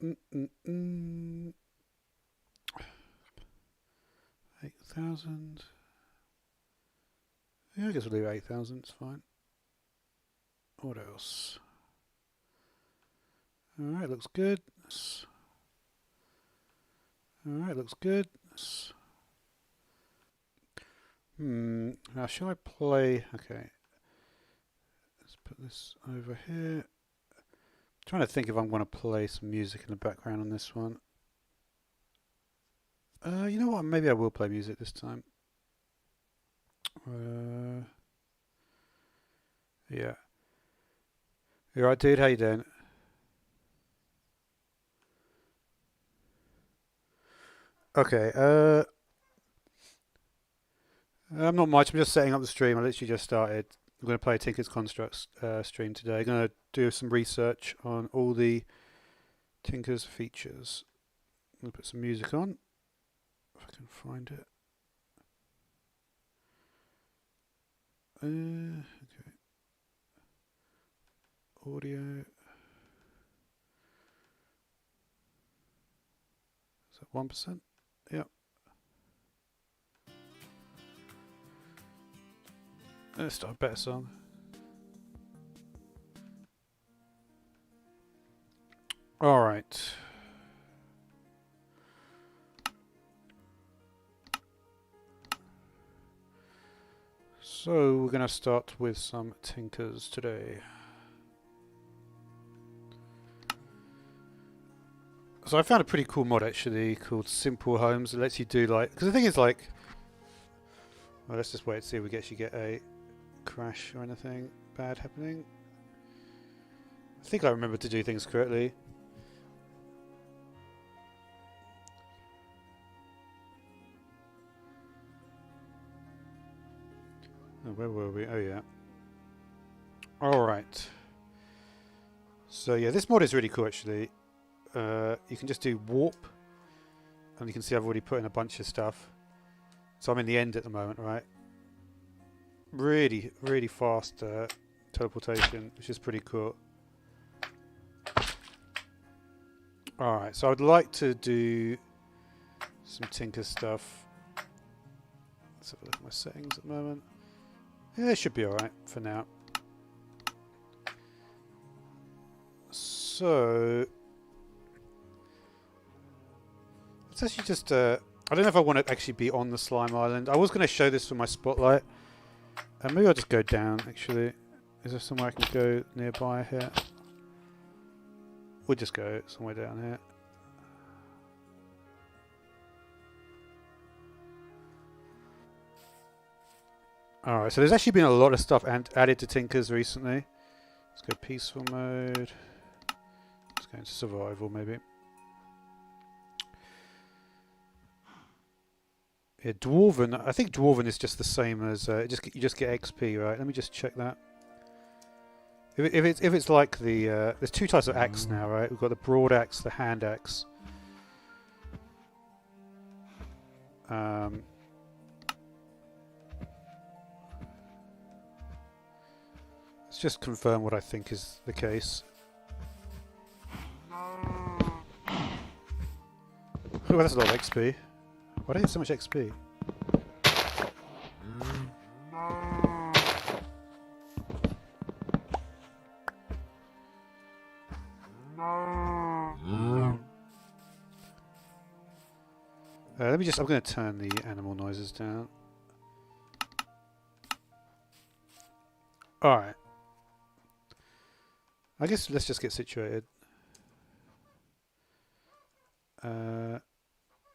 Mm-mm-mm. 8,000. Yeah, I guess we'll leave 8,000. It's fine. What else? All right, looks good. All right, looks good. Now shall I play? Okay, let's put this over here. Trying to think if I'm going to play some music in the background on this one. You know what? Maybe I will play music this time. Yeah. You alright, dude? How you doing? Okay. I'm not much. I'm just setting up the stream. I literally just started. I'm going to play Tinker's Constructs stream today. I'm going to do some research on all the Tinker's features. I'm going to put some music on if I can find it. Okay. Audio. Is that 1%? Yep. Let's start a better song. All right. So we're going to start with some Tinkers today. So I found a pretty cool mod actually called Simple Homes. It lets you do like, because the thing is like, well, let's just wait and see if we actually get a crash or anything bad happening. I think I remember to do things correctly. Oh, where were we? Oh yeah. Alright. So yeah, this mod is really cool actually. You can just do warp, and you can see I've already put in a bunch of stuff. So I'm in the end at the moment, right? Really, really fast teleportation, which is pretty cool. Alright, so I'd like to do some Tinker stuff. Let's have a look at my settings at the moment. Yeah, it should be alright for now. So it's actually just I don't know if I want to actually be on the slime island. I was going to show this for my spotlight. Maybe I'll just go down actually. Is there somewhere I can go nearby here? We'll just go somewhere down here. Alright, so there's actually been a lot of stuff added to Tinkers recently. Let's go peaceful mode. Let's go into survival maybe. Yeah, Dwarven. I think Dwarven is just the same as you just get XP, right? Let me just check that. If it's like the there's two types of axe now, right? We've got the broad axe, the hand axe. Let's just confirm what I think is the case. Oh, that's a lot of XP. Why do I get so much XP? Let me just. I'm going to turn the animal noises down. All right. I guess let's just get situated.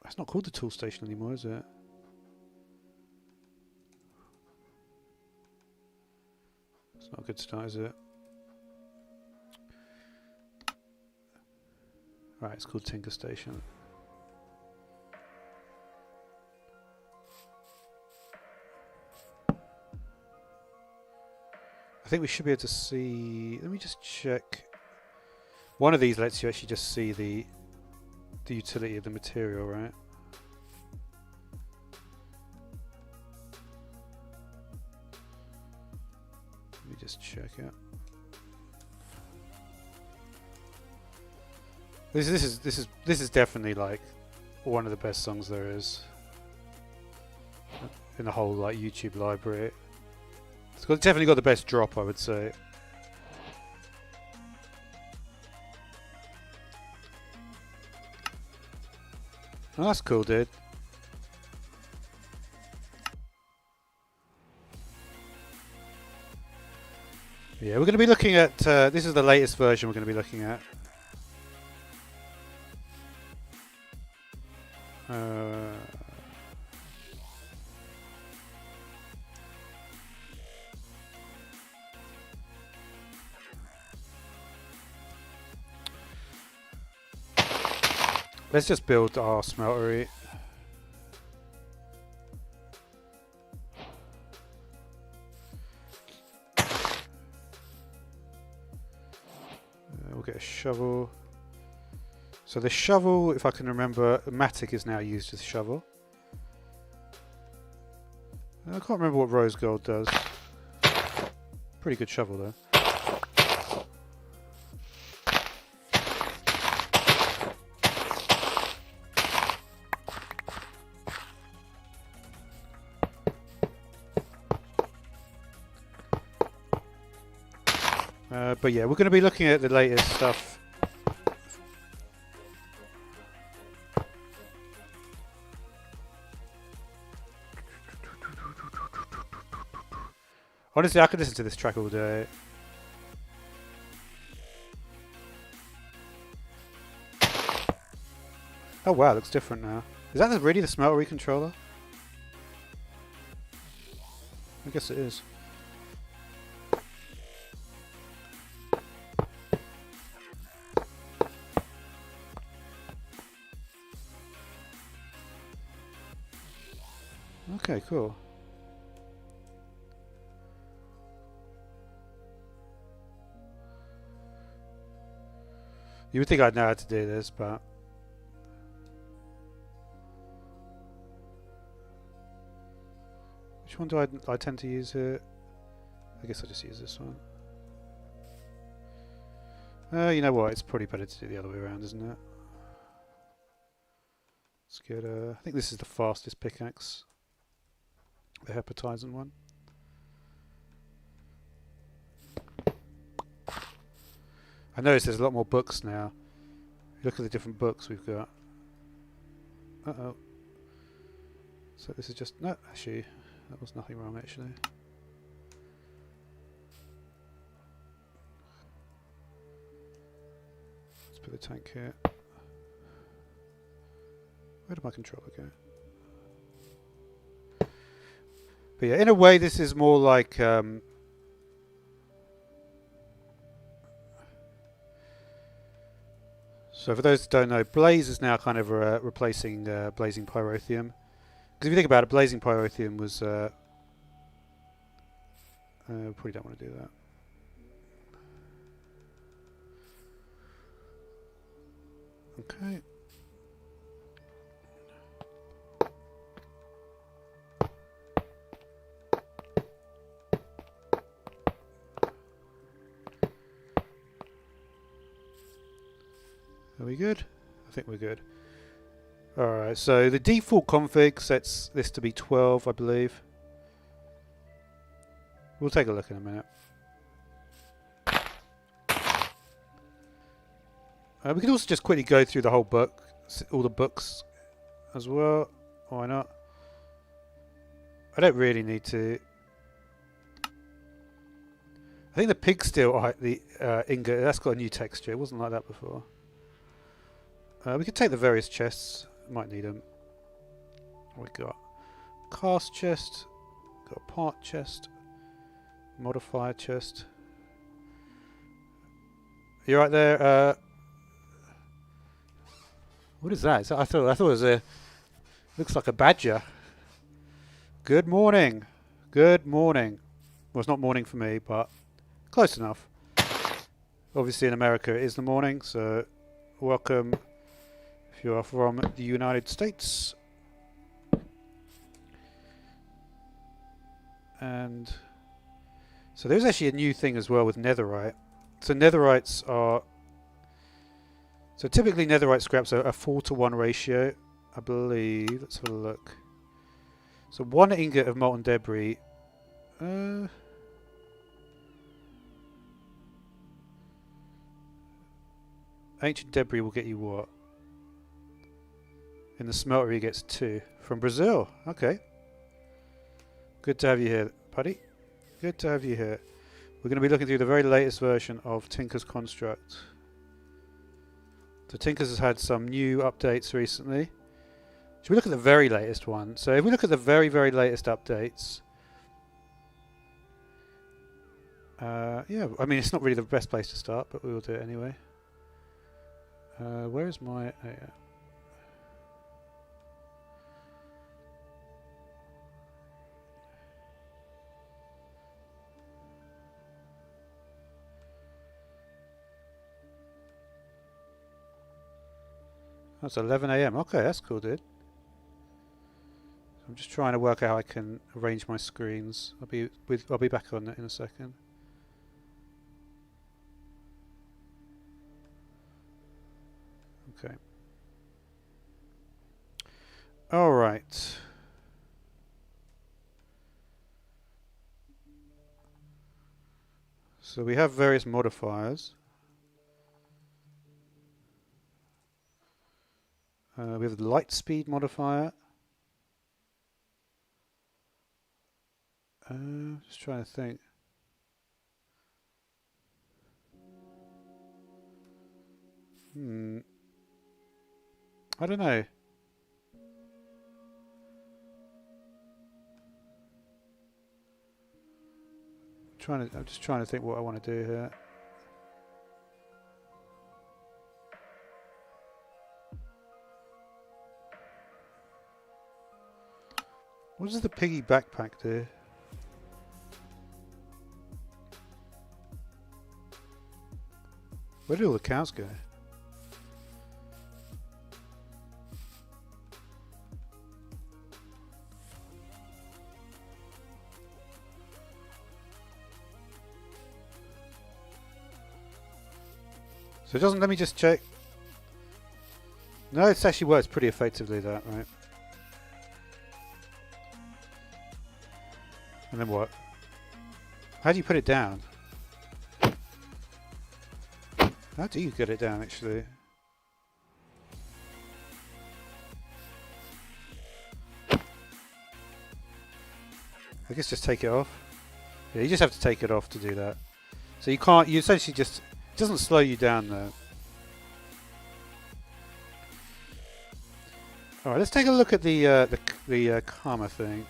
It's not called the tool station anymore, is it? It's not a good start, is it? Right, it's called Tinker Station. I think we should be able to see. Let me just check. One of these lets you actually just see the utility of the material, right? Let me just check it. This is definitely like one of the best songs there is in the whole like YouTube library. Definitely got the best drop, I would say. Oh, that's cool, dude. Yeah, we're going to be looking at, this is the latest version we're going to be looking at. Let's just build our smeltery. We'll get a shovel. So the shovel, if I can remember, Matic is now used as a shovel. I can't remember what rose gold does. Pretty good shovel though. But yeah, we're going to be looking at the latest stuff. Honestly, I could listen to this track all day. Oh wow, it looks different now. Is that really the smeltery controller? I guess it is. Okay, cool. You would think I'd know how to do this, but which one do I tend to use here? I guess I'll just use this one. You know what? It's probably better to do the other way around, isn't it? Let's get I think this is the fastest pickaxe. The Hepatizen one. I notice there's a lot more books now. Look at the different books we've got. Uh-oh. So this is just... No, actually, that was nothing wrong, actually. Let's put the tank here. Where did my controller go? But yeah, in a way, this is more like... So for those that don't know, Blaze is now kind of replacing Blazing Pyrotheum. Because if you think about it, Blazing Pyrotheum was... probably don't want to do that. Okay. Are we good? I think we're good. Alright, so the default config sets this to be 12, I believe. We'll take a look in a minute. We can also just quickly go through the whole book, all the books as well. Why not? I don't really need to. I think the pig steel, the ingot, that's got a new texture. It wasn't like that before. We could take the various chests. Might need them. We got cast chest, got a part chest, modifier chest. You right there? What is that? I thought it was a. Looks like a badger. Good morning. Good morning. Well, it's not morning for me, but close enough. Obviously, in America, it is the morning. So, welcome. If you are from the United States. And so there's actually a new thing as well with netherite. So netherites are... So typically netherite scraps are a 4:1 ratio, I believe. Let's have a look. So 1 ingot of molten debris. Ancient debris will get you what? In the smelter he gets 2. From Brazil. Okay. Good to have you here, buddy. Good to have you here. We're going to be looking through the very latest version of Tinker's Construct. So Tinker's has had some new updates recently. Should we look at the very latest one? So if we look at the very, very latest updates... yeah, I mean it's not really the best place to start, but we will do it anyway. Where is my... Oh, yeah. That's 11 AM. Okay, that's cool, dude. I'm just trying to work out how I can arrange my screens. I'll be back on it in a second. Okay. All right. So we have various modifiers. We have the light speed modifier. Just trying to think. I don't know. I'm just trying to think what I want to do here. What does the piggy backpack do? Where did all the cows go? So it doesn't let me just check. No, it actually works pretty effectively, that, right? And then what? How do you put it down? How do you get it down, actually? I guess just take it off. Yeah, you just have to take it off to do that. So you can't, you essentially just, it doesn't slow you down though. Alright, let's take a look at the karma thing.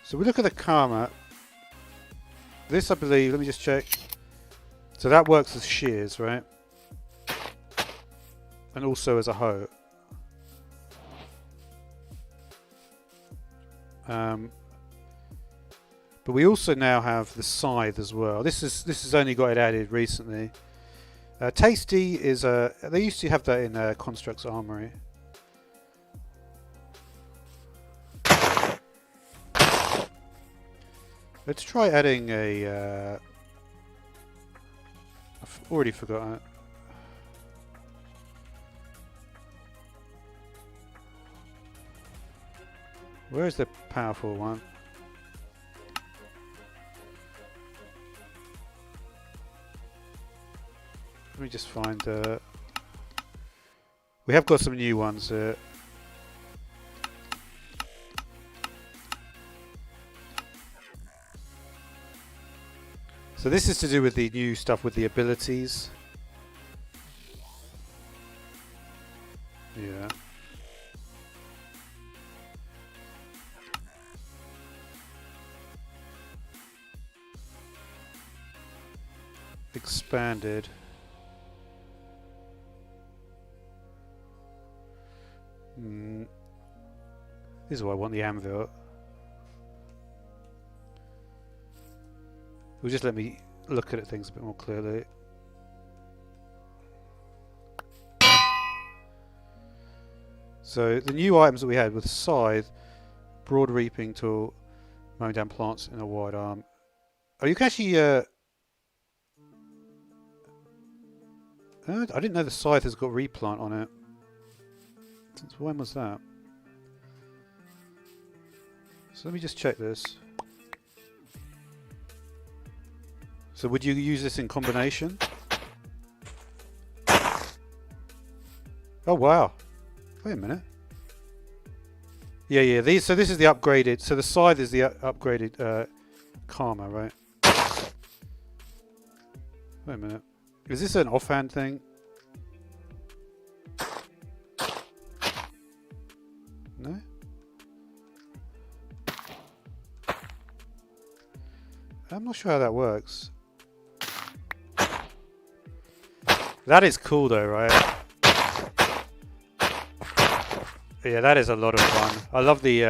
So we look at the karma. This, I believe, let me just check. So that works as shears, right? And also as a hoe. But we also now have the scythe as well. This has only got it added recently. Tasty is they used to have that in Construct's Armory. Let's try adding a. I've already forgotten it. Where is the powerful one? Let me just find. We have got some new ones here. So this is to do with the new stuff with the abilities. Yeah. Expanded. This is why I want the anvil. Will just let me look at things a bit more clearly. So the new items that we had with scythe, broad reaping tool, mowing down plants in a wide arm. Oh, you can actually I didn't know the scythe has got replant on it. Since when was that? So let me just check this. So would you use this in combination? Oh wow. Wait a minute. Yeah, these. So this is the upgraded. So the scythe is the upgraded karma, right? Wait a minute. Is this an offhand thing? No? I'm not sure how that works. That is cool though, right? Yeah, that is a lot of fun. I love the...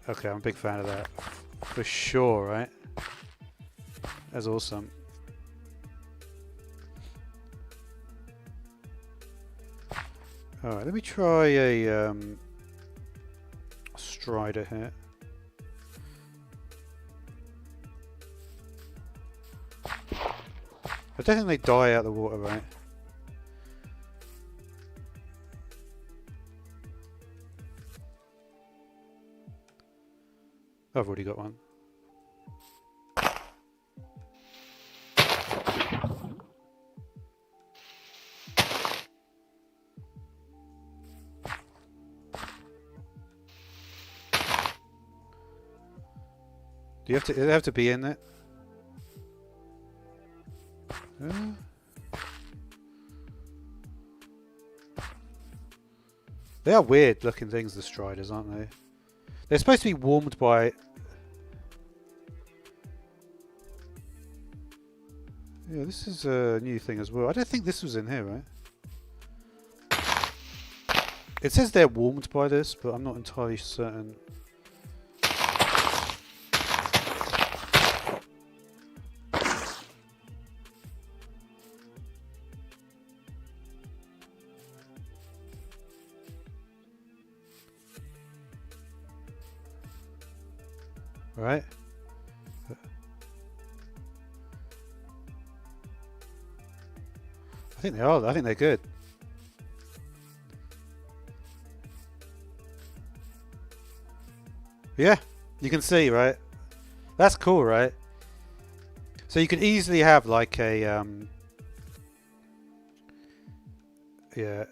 Okay, I'm a big fan of that. For sure, right? That's awesome. Alright, let me try a Strider here. I don't think they die out of the water, right? I've already got one. Do they have to be in it? They are weird looking things, the Striders, aren't they? They're supposed to be warmed by... Yeah, this is a new thing as well. I don't think this was in here, right? It says they're warmed by this, but I'm not entirely certain. Right? I think they are. I think they're good. Yeah, you can see, right? That's cool, right? So you could easily have like a yeah.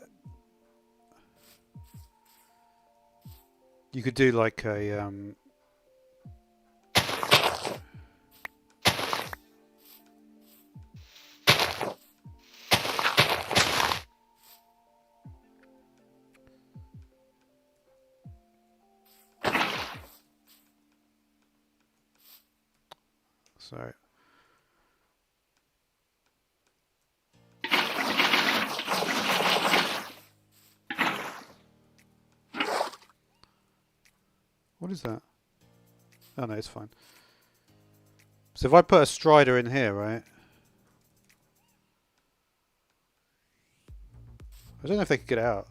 You could do like a sorry. What is that? Oh no, it's fine. So if I put a Strider in here, right? I don't know if they could get out.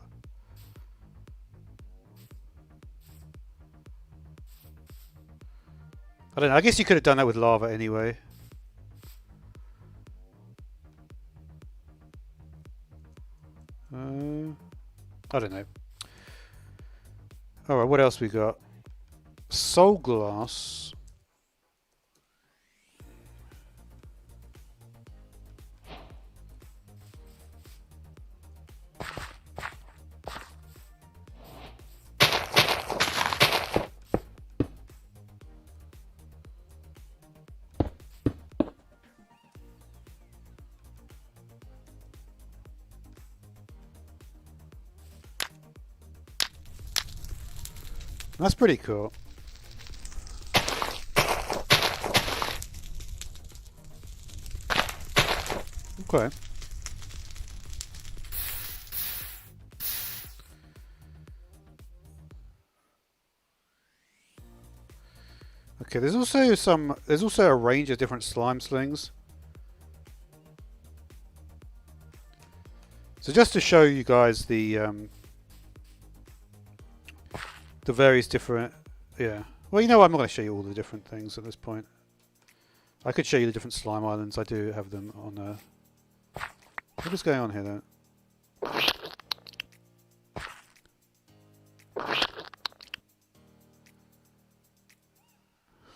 I don't know. I guess you could have done that with lava anyway. I don't know. Alright, what else we got? Soul Glass. That's pretty cool. Okay. Okay, there's also a range of different slime slings. So just to show you guys the various different, yeah. Well, you know what, I'm not going to show you all the different things at this point. I could show you the different slime islands. I do have them on What is going on here then?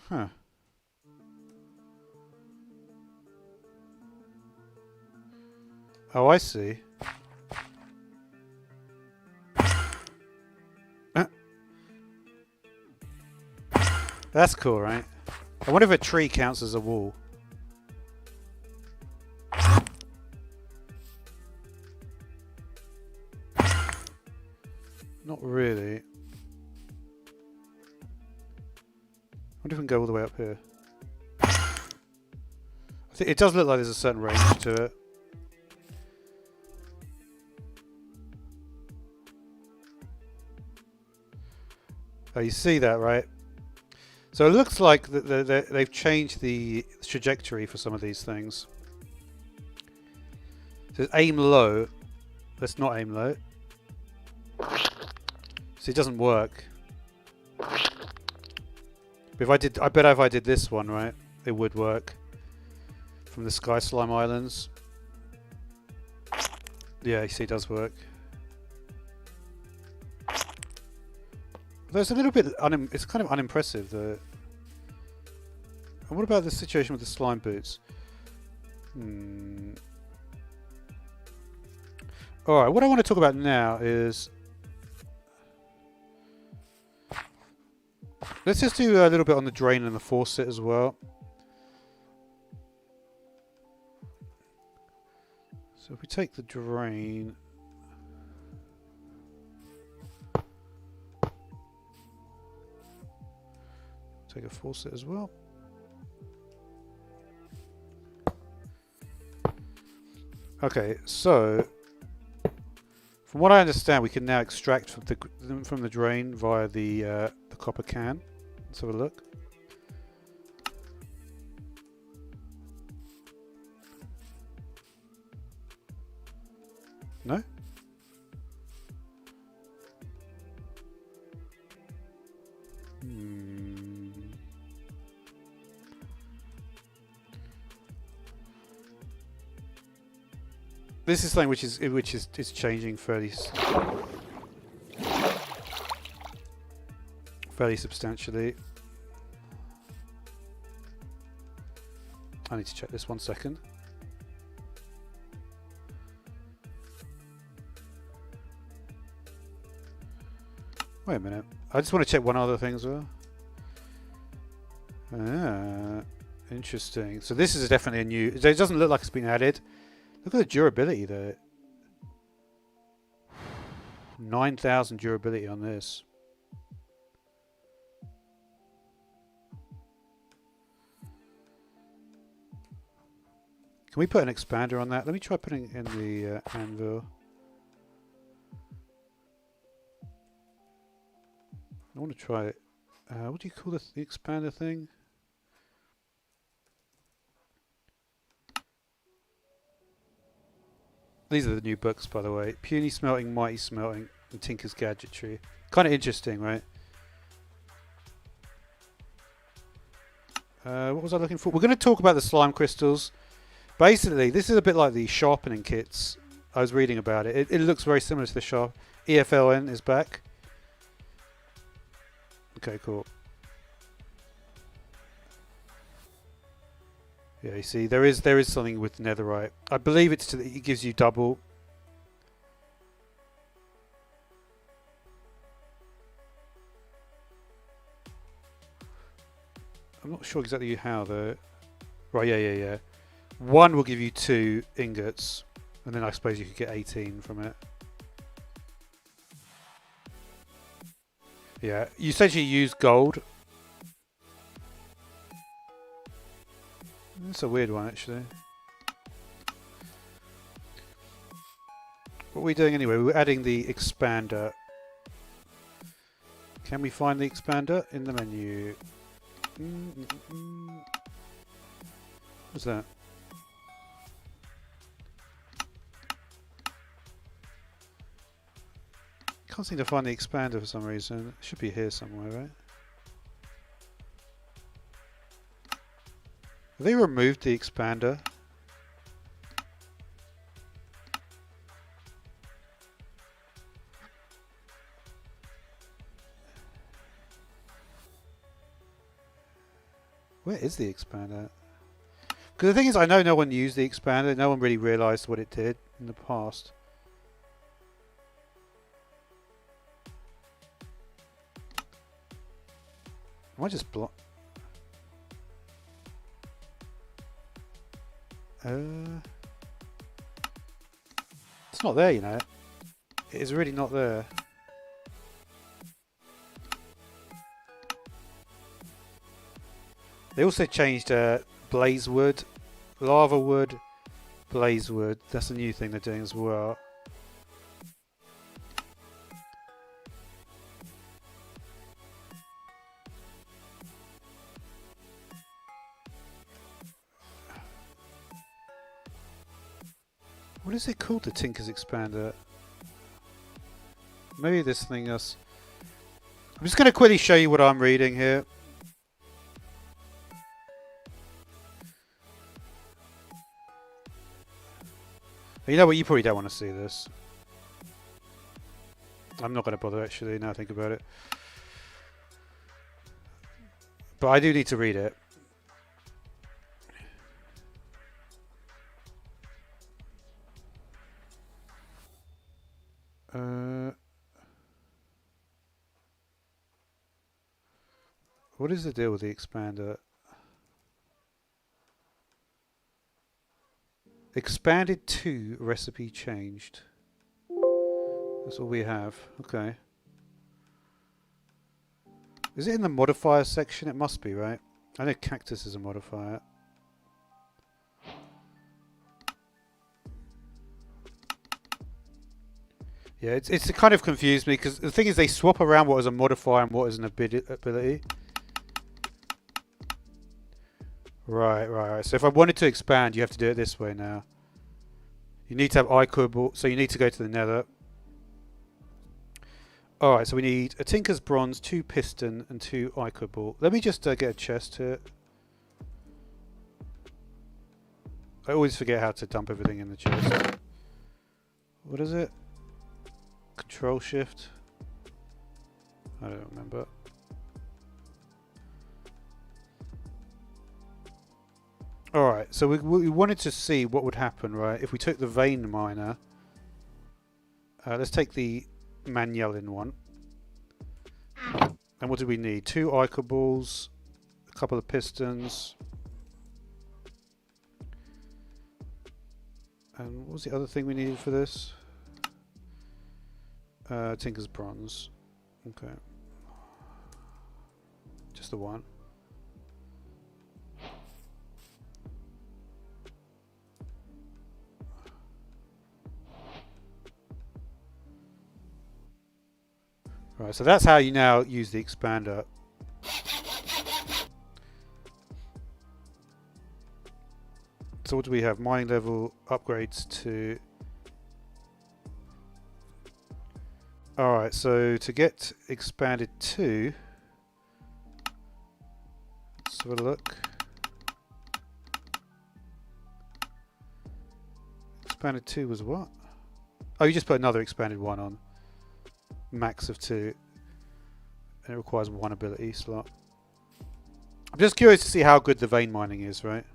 Huh. Oh, I see. That's cool, right? I wonder if a tree counts as a wall. Not really. I wonder if we can go all the way up here. I think it does look like there's a certain range to it. Oh, you see that, right? So it looks like they've changed the trajectory for some of these things. So aim low. Let's not aim low. So it doesn't work. But if I did, I bet if I did this one, right, it would work. From the Sky Slime Islands. Yeah, you see it does work. Although it's a little bit, it's kind of unimpressive though. And what about the situation with the slime boots? Alright, what I want to talk about now is... Let's just do a little bit on the drain and the faucet as well. So if we take the drain... Take a faucet as well. Okay, so from what I understand, we can now extract from the drain via the copper can. Let's have a look. No? This is something which is changing fairly substantially. I need to check this 1 second. Wait a minute. I just want to check one other thing as well. Interesting. So this is definitely a new... It doesn't look like it's been added. Look at the durability there. 9,000 durability on this. Can we put an expander on that? Let me try putting in the anvil. I want to try it. What do you call the expander thing? These are the new books, by the way. Puny Smelting, Mighty Smelting, and Tinker's Gadgetry. Kind of interesting, right? What was I looking for? We're going to talk about the slime crystals. Basically, this is a bit like the sharpening kits. I was reading about it. It looks very similar to the sharp. EFLN is back. Okay, cool. Yeah, you see, there is something with netherite. I believe it gives you double. I'm not sure exactly how though. Right, yeah. One will give you 2 ingots, and then I suppose you could get 18 from it. Yeah, you essentially use gold. That's a weird one, actually. What are we doing anyway? We're adding the expander. Can we find the expander in the menu? What's that? Can't seem to find the expander for some reason. It should be here somewhere, right? Have they removed the expander? Where is the expander? Because the thing is, I know no one used the expander. No one really realised what it did in the past. Am I just block? It's not there, you know. It is really not there. They also changed blaze wood, lava wood, blaze wood. That's a new thing they're doing as well. What is it called, the Tinker's Expander? Maybe this thing is... I'm just going to quickly show you what I'm reading here. You know what, you probably don't want to see this. I'm not going to bother actually, now I think about it. But I do need to read it. What is the deal with the expander? Expanded 2 recipe changed. That's all we have. Okay. Is it in the modifier section? It must be, right? I know cactus is a modifier. Yeah, it's kind of confused me because the thing is they swap around what is a modifier and what is an ability. Right. So if I wanted to expand, you have to do it this way now. You need to have iCubble, so you need to go to the nether. Alright, so we need a Tinker's Bronze, 2 Piston, and 2 iCubble. Let me just get a chest here. I always forget how to dump everything in the chest. What is it? Control Shift? I don't remember. Alright, so we wanted to see what would happen, right, if we took the vein miner. Let's take the Manuelin one. And what do we need? 2 iCubbles, a couple of pistons. And what was the other thing we needed for this? Tinker's Bronze. Okay. Just the one. Right, so that's how you now use the expander. So what do we have? Mining level upgrades to... Alright, so to get expanded 2... Let's have a look. Expanded 2 was what? Oh, you just put another expanded 1 on. Max of 2, and it requires 1 ability slot. I'm just curious to see how good the vein mining is, right?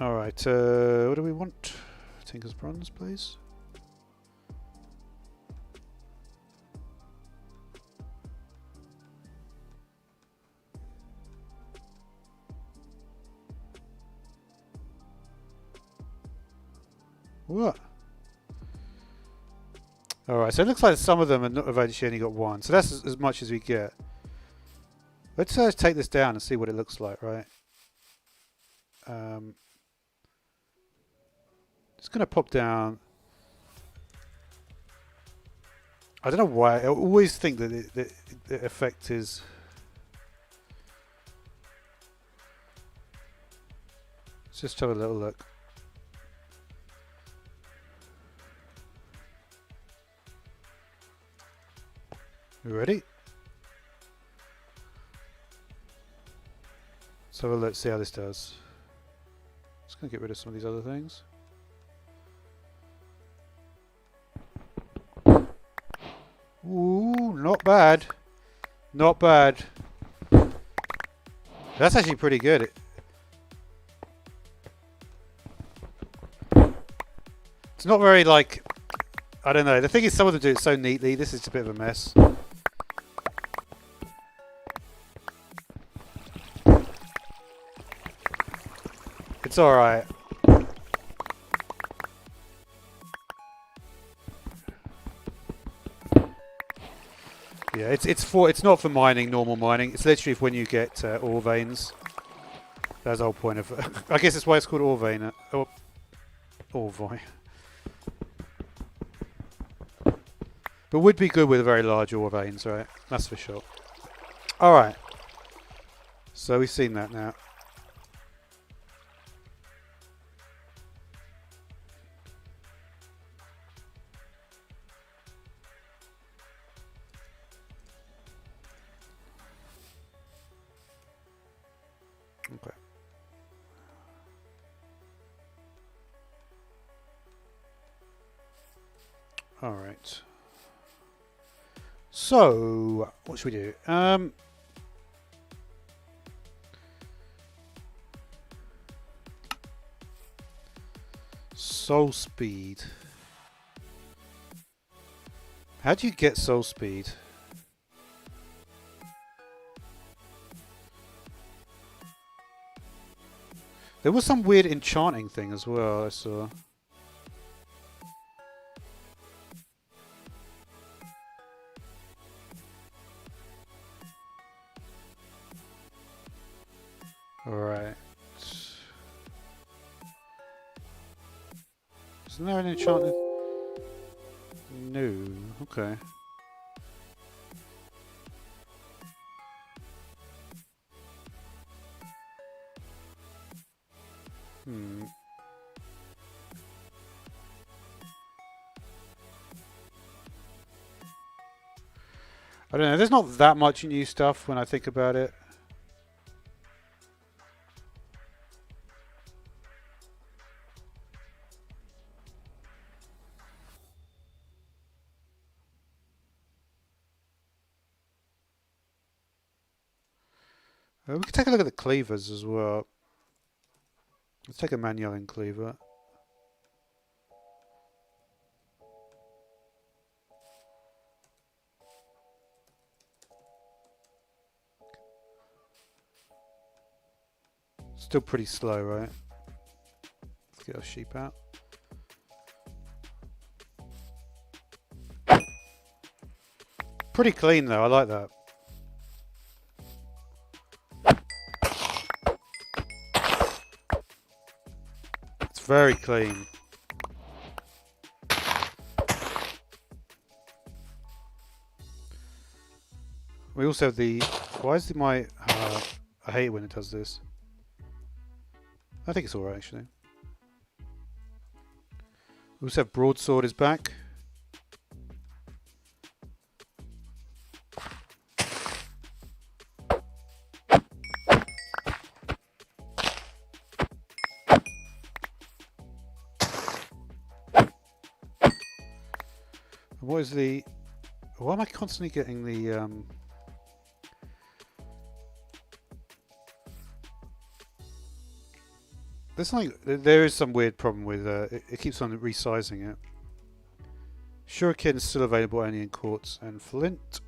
Alright, what do we want? Tinker's Bronze, please. What? Alright, so it looks like some of them have actually only got 1. So that's as much as we get. Let's take this down and see what it looks like, right? It's going to pop down. I don't know why. I always think that the effect is... Let's just have a little look. You ready? have a look, see how this does. Just going to get rid of some of these other things. Ooh, not bad. Not bad. That's actually pretty good. It's not very, like, I don't know. The thing is, some of them do it so neatly. This is a bit of a mess. It's alright. Yeah, it's not for mining, normal mining. It's literally when you get ore veins. That's the whole point of it. I guess that's why it's called ore vein. Ore vein. But would be good with very large ore veins, right? That's for sure. Alright. So we've seen that now. Okay. Alright. So, what should we do? Soul speed. How do you get soul speed? There was some weird enchanting thing as well, I saw. Alright. Isn't there an enchanted? No. Okay. I don't know, there's not that much new stuff when I think about it. We can take a look at the cleavers as well. Let's take a manual in cleaver. Still pretty slow, right? Let's get our sheep out. Pretty clean though, I like that. It's very clean. We also have the... Why is my... I hate it when it does this. I think it's alright actually. We also have broadsword is back. What is the... Why am I constantly getting the... There is some weird problem with it keeps on resizing it. Shuriken is still available only in quartz and flint.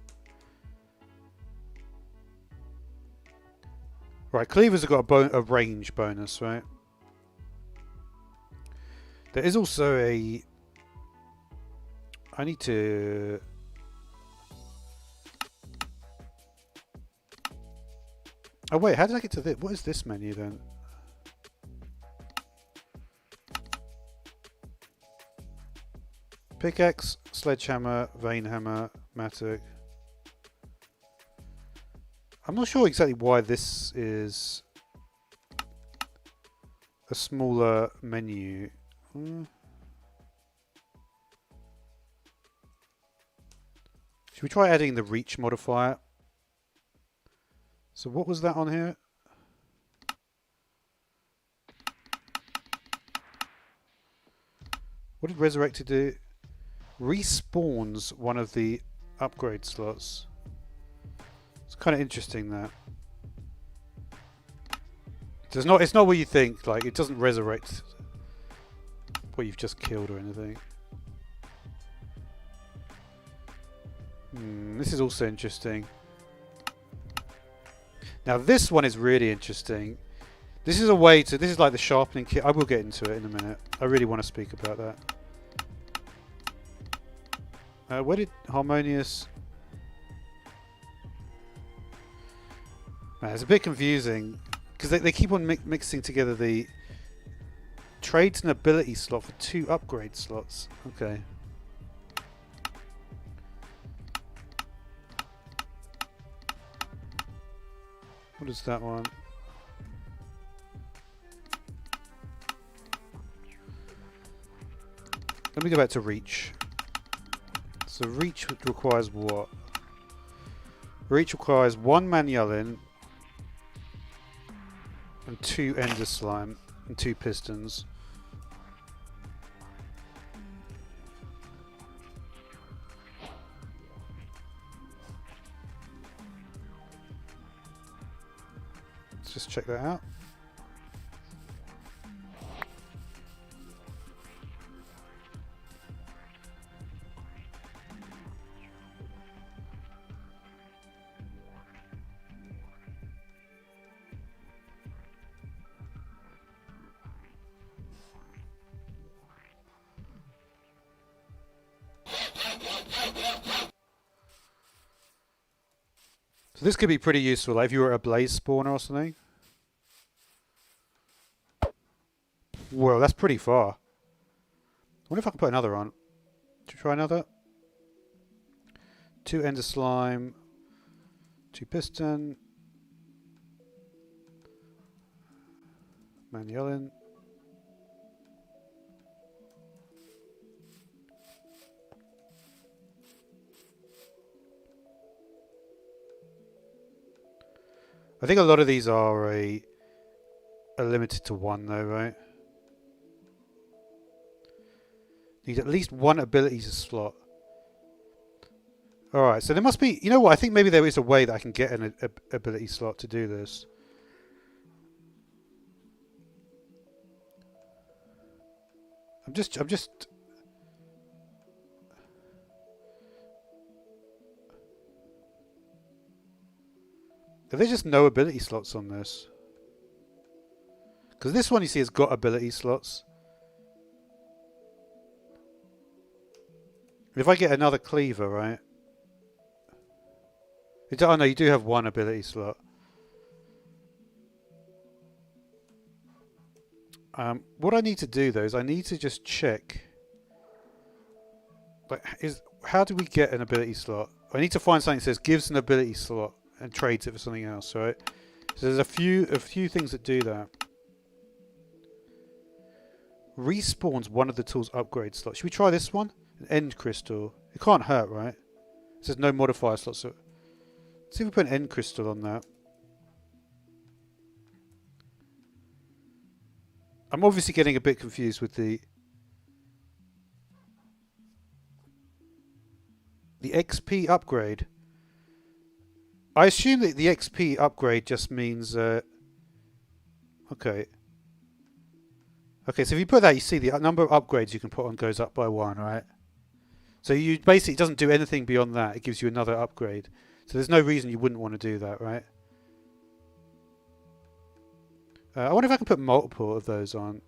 Right, cleavers have got a range bonus, right? There is also a... I need to... Oh wait, how did I get to this? What is this menu then? Pickaxe, sledgehammer, vein hammer, mattock. I'm not sure exactly why this is a smaller menu. Should we try adding the reach modifier? So what was that on here? What did Resurrected do? Respawns one of the upgrade slots. It's kind of interesting that. It's not what you think. Like, it doesn't resurrect what you've just killed or anything. This is also interesting. Now this one is really interesting. This is a way to... This is like the sharpening kit. I will get into it in a minute. I really want to speak about that. Where did Harmonious... Man, it's a bit confusing. Because they keep on mixing together the trades and ability slot for 2 upgrade slots. Okay. What is that one? Let me go back to reach. So reach requires what? Reach requires 1 Manyullin and 2 Ender Slime and 2 pistons. Let's just check that out. So this could be pretty useful, like if you were a blaze spawner or something. Whoa, that's pretty far. I wonder if I can put another on. Should we try another? 2 Ender Slime, 2 Piston, Manyullin. I think a lot of these are limited to 1 though, right? Need at least 1 ability to slot. Alright, so there must be... You know what? I think maybe there is a way that I can get an ability slot to do this. I'm just... Are there just no ability slots on this? Because this one you see has got ability slots. If I get another cleaver, right? Oh no, you do have 1 ability slot. What I need to do though is I need to just check. Like, how do we get an ability slot? I need to find something that says gives an ability slot and trades it for something else, right? So there's a few things that do that. Respawns one of the tool's upgrade slots. Should we try this one? An end crystal. It can't hurt, right? It says no modifier slots. So let's see if we put an end crystal on that. I'm obviously getting a bit confused with the XP upgrade. I assume that the XP upgrade just means... okay. Okay, so if you put that, you see the number of upgrades you can put on goes up by 1, right? So you basically, it doesn't do anything beyond that. It gives you another upgrade. So there's no reason you wouldn't want to do that, right? I wonder if I can put multiple of those on.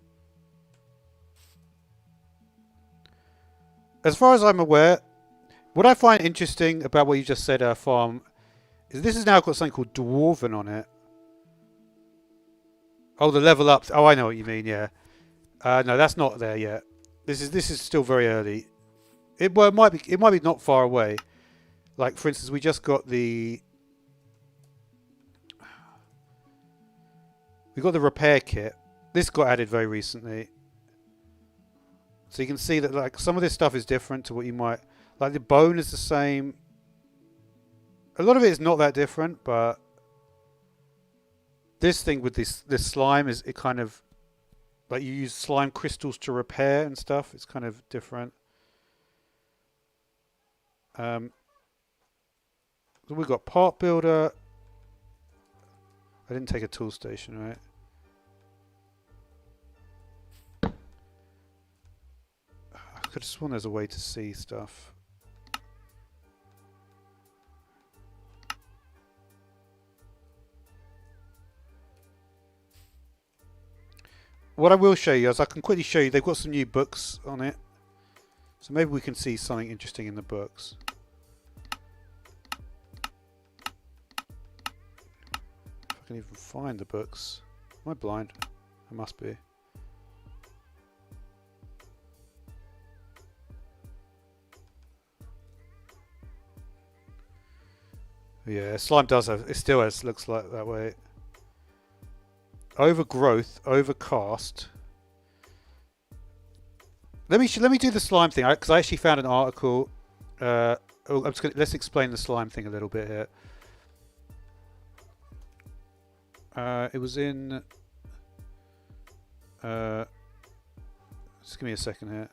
As far as I'm aware, what I find interesting about what you just said, Farm, is this has now got something called Dwarven on it. Oh, the level up. Oh, I know what you mean. Yeah. No, that's not there yet. This is still very early. It might be not far away. Like for instance, we just got the repair kit. This got added very recently. So you can see that like some of this stuff is different to what you might like. The bone is the same. A lot of it is not that different, but this thing with this slime is it kind of like you use slime crystals to repair and stuff. It's kind of different. We've got part builder. I didn't take a tool station, right? I could have sworn there's a way to see stuff. What I will show you is I can quickly show you they've got some new books on it. So maybe we can see something interesting in the books. If I can even find the books. Am I blind? I must be. Yeah, slime does have, it still has, looks like that way. Overgrowth, overcast. Let me do the slime thing because I actually found an article. Let's explain the slime thing a little bit here. It was in. Just give me a second here.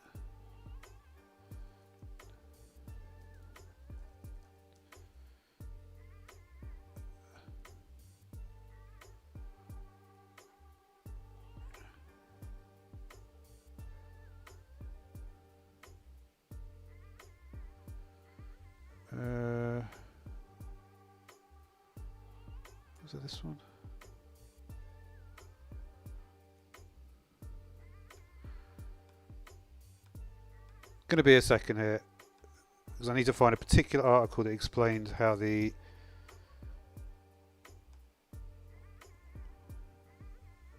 Was it this one? Going to be a second here because I need to find a particular article that explains how the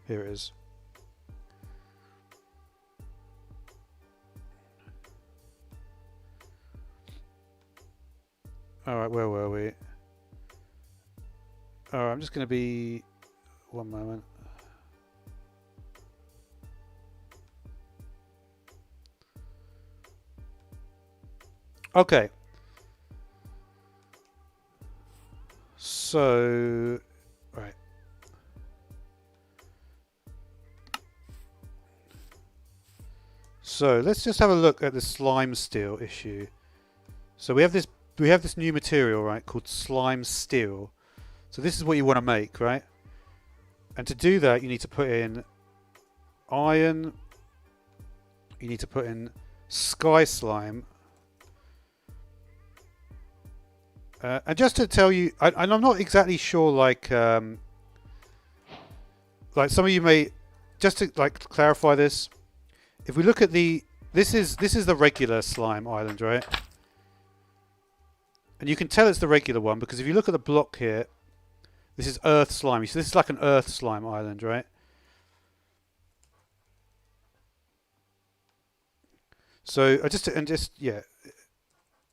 here it is. All right, where were we? All right, I'm just going to be one moment. Okay. So, right. So let's just have a look at the slime steel issue. So we have this new material, right, called slime steel. So this is what you want to make, right? And to do that, you need to put in iron. You need to put in sky slime. And just to tell you, and I'm not exactly sure, like some of you may, just to like clarify this. If we look at this is the regular slime island, right? And you can tell it's the regular one because if you look at the block here, this is earth slime. So this is like an earth slime island, right? So yeah,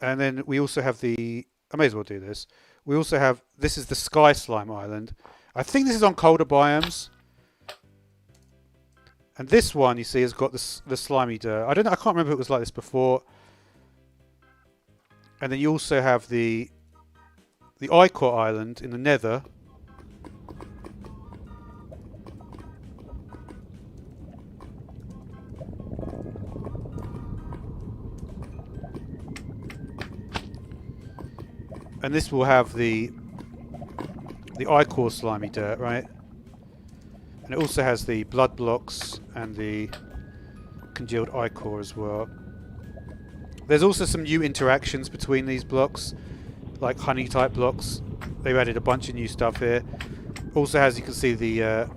and then we also have the. I may as well do this. We also have this is the sky slime island. I think this is on colder biomes. And this one you see has got the slimy dirt. I don't know. I can't remember if it was like this before. And then you also have the Ichor island in the Nether. And this will have the Ichor slimy dirt, right? And it also has the blood blocks and the congealed Ichor as well. There's also some new interactions between these blocks, like honey type blocks. They've added a bunch of new stuff here. Also has, you can see the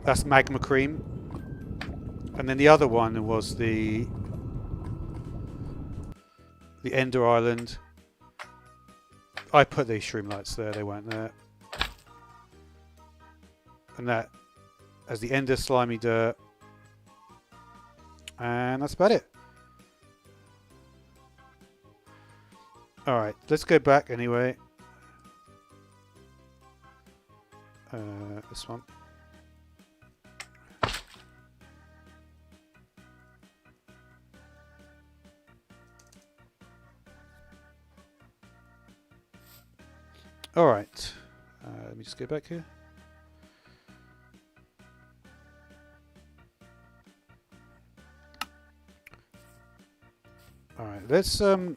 that's magma cream. And then the other one was the Ender Island. I put these shroom lights there, they weren't there. And that as the Ender slimy dirt. And that's about it. Alright, let's go back anyway. This one. Alright, let me just go back here. All right, let's have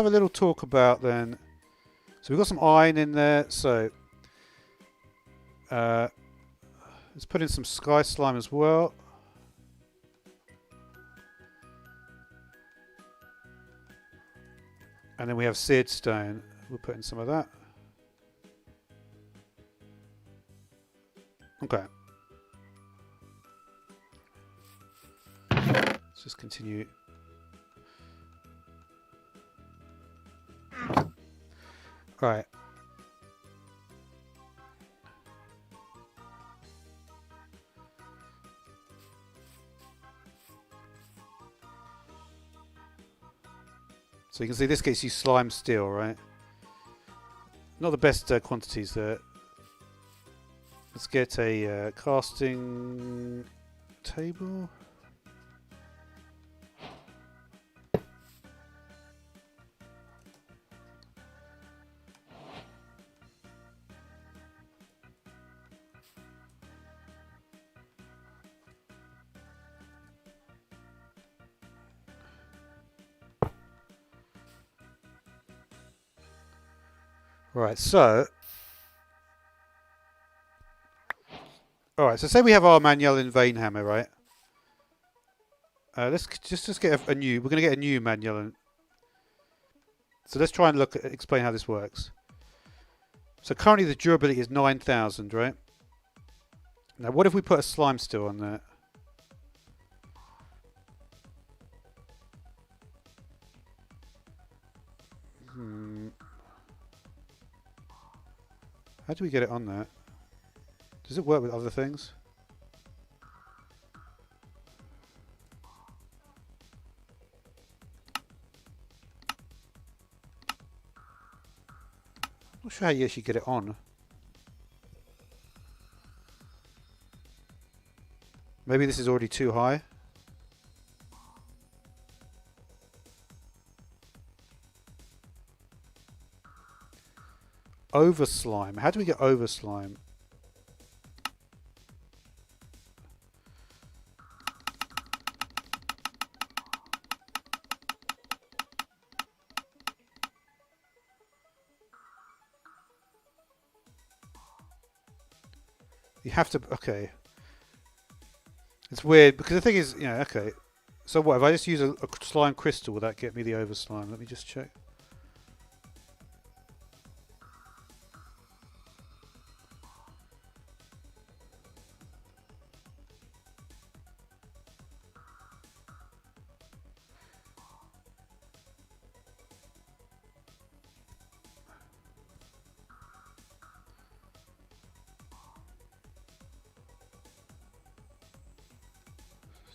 a little talk about then. So we've got some iron in there. So let's put in some sky slime as well. And then we have seared stone. We'll put in some of that. Okay. Let's just continue. Right. So you can see this gets you slime steel, right? Not the best quantities there. Let's get a casting table. Right, so say we have our Magnellan vein hammer, right? Let's just get a new. We're going to get a new Magnellan. So let's try and explain how this works. So currently the durability is 9,000, right? Now what if we put a slime steel on there? How do we get it on there? Does it work with other things? I'm not sure how you actually get it on. Maybe this is already too high. Over slime. How do we get over slime? You have to, okay. It's weird because the thing is, you know, okay. So what, if I just use a slime crystal, will that get me the over slime? Let me just check.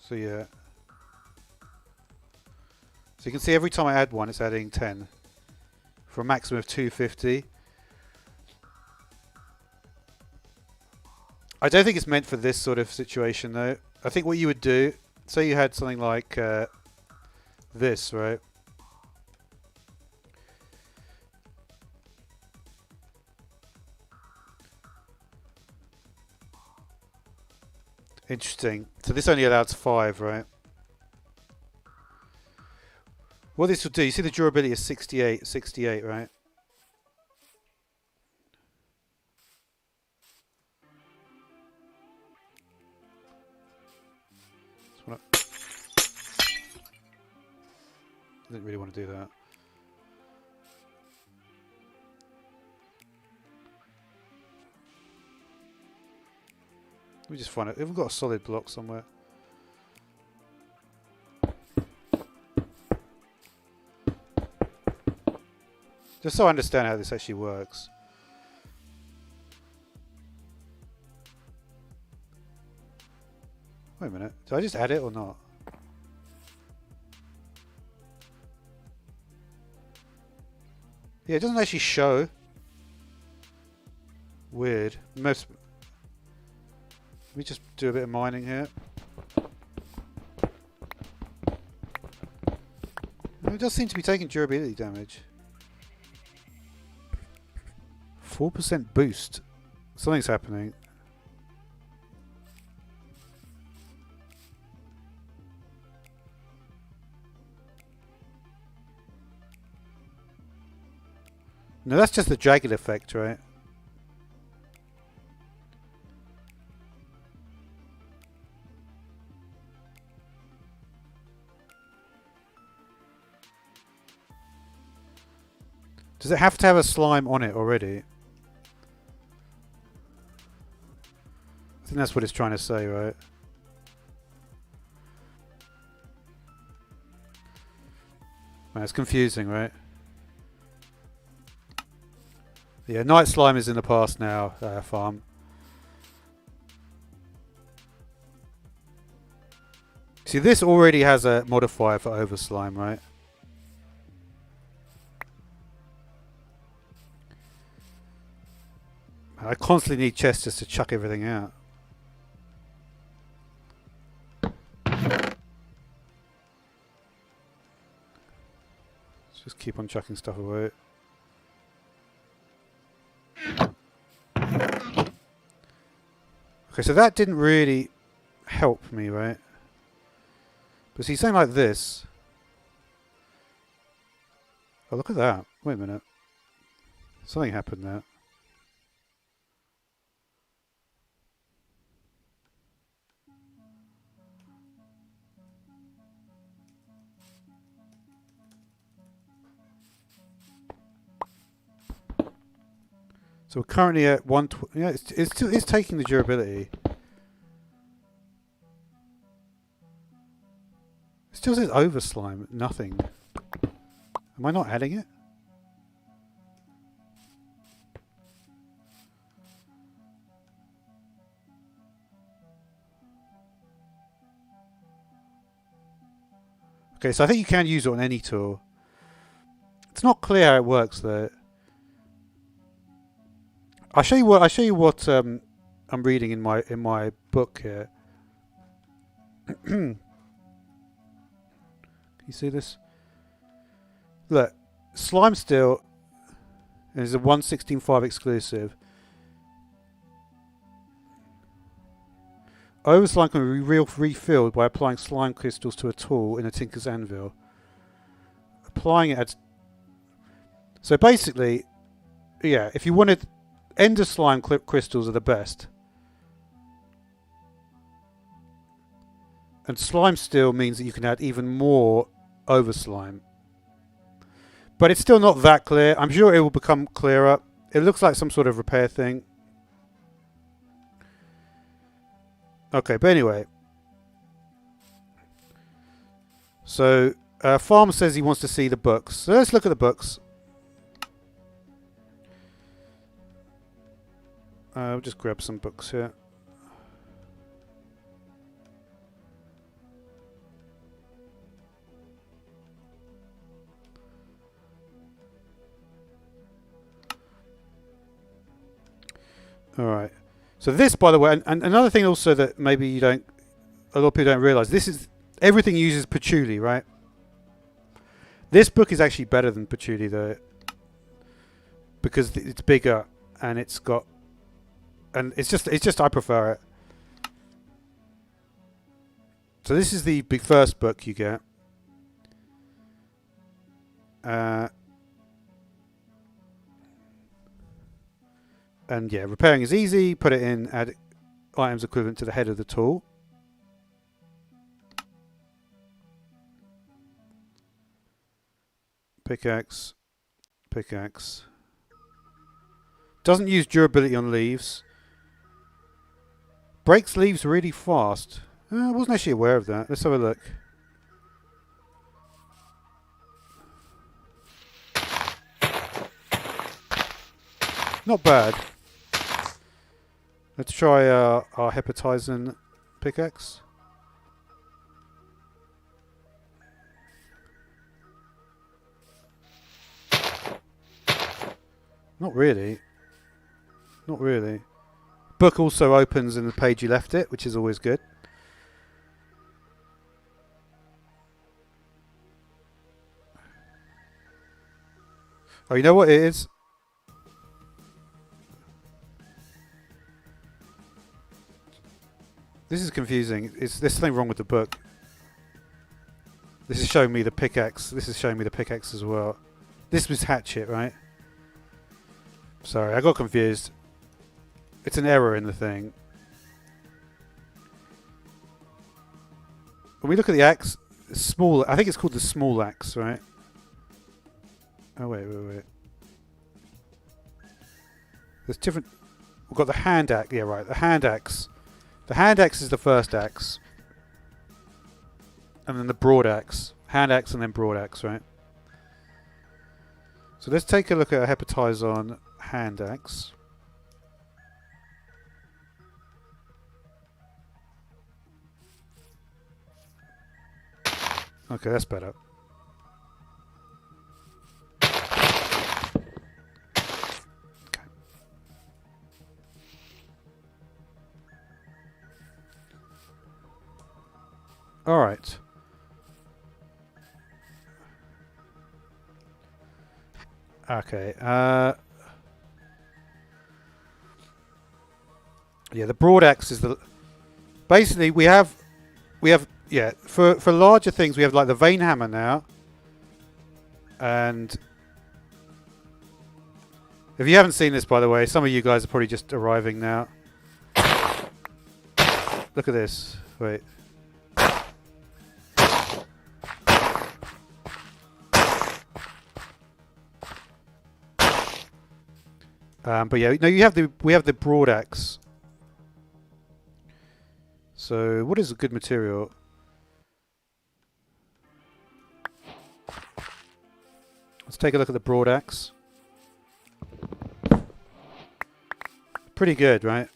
So yeah. So you can see every time I add one, it's adding 10. For a maximum of 250. I don't think it's meant for this sort of situation though. I think what you would do, say you had something like this, right? Interesting. So this only allows 5, right? What this will do, you see the durability is 68, right? I didn't really want to do that. Let me just find it. Have we got a solid block somewhere? Just so I understand how this actually works. Wait a minute. Did I just add it or not? Yeah, it doesn't actually show. Weird. Let me just do a bit of mining here. It does seem to be taking durability damage. 4% boost. Something's happening. No, that's just the jagged effect, right? Does it have to have a slime on it already? I think that's what it's trying to say, right? Man, it's confusing, right? Yeah, night slime is in the past now, farm. See, this already has a modifier for over slime, right? I constantly need chests just to chuck everything out. Let's just keep on chucking stuff away. Okay, so that didn't really help me, right? But see, something like this. Oh, look at that. Wait a minute. Something happened there. So we're currently at 120. Yeah, it's taking the durability. It still says over slime. Nothing. Am I not adding it? Okay, so I think you can use it on any tool. It's not clear how it works though. I'll show you what I'm reading in my book here. Can you see this? Look, slime steel is a 1.16.5 exclusive. Over slime can be refilled by applying slime crystals to a tool in a tinker's anvil. Applying it adds. So basically, yeah, if you wanted. Ender slime crystals are the best. And slime steel means that you can add even more over slime. But it's still not that clear. I'm sure it will become clearer. It looks like some sort of repair thing. Okay, but anyway. So, Farm says he wants to see the books. So let's look at the books. We'll just grab some books here. Alright. So this, by the way, and another thing also that maybe you don't, a lot of people don't realise, this is, everything uses patchouli, right? This book is actually better than patchouli though. Because it's bigger and it's got, and it's just I prefer it. So this is the first book you get. And yeah, repairing is easy. Put it in, add items equivalent to the head of the tool. Pickaxe. Pickaxe. Doesn't use durability on leaves. Breaks leaves really fast. I wasn't actually aware of that. Let's have a look. Not bad. Let's try our hepatizen pickaxe. Not really. Not really. Book also opens in the page you left it, which is always good. Oh, you know what it is? This is confusing. There's something wrong with the book. This is showing me the pickaxe. This is showing me the pickaxe as well. This was hatchet, right? Sorry, I got confused. It's an error in the thing. When we look at the axe, small. I think it's called the small axe, right? Oh wait. There's different. We've got the hand axe. Yeah, right. The hand axe. The hand axe is the first axe, and then the broad axe. Hand axe and then broad axe, right? So let's take a look at a Hepatizon hand axe. Okay, that's better. Okay. All right. Okay. Yeah, the broad axe is the. Basically, we have yeah, for larger things we have like the vein hammer now. And if you haven't seen this, by the way, some of you guys are probably just arriving now. Look at this. Wait. But yeah, no, we have the broad axe. So what is a good material? Let's take a look at the broad axe. Pretty good, right?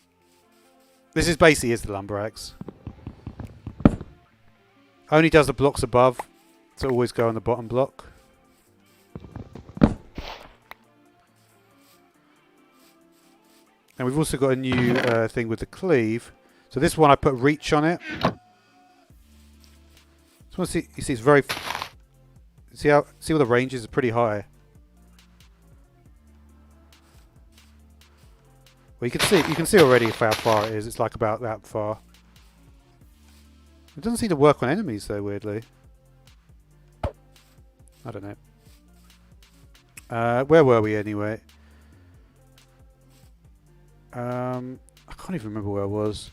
This is basically the lumber axe. Only does the blocks above, so always go on the bottom block. And we've also got a new thing with the cleave. So this one I put reach on it. So see, you see it's very. See all the ranges are pretty high. Well, you can see already how far it is. It's like about that far. It doesn't seem to work on enemies though, weirdly. I don't know. Where were we anyway? I can't even remember where I was.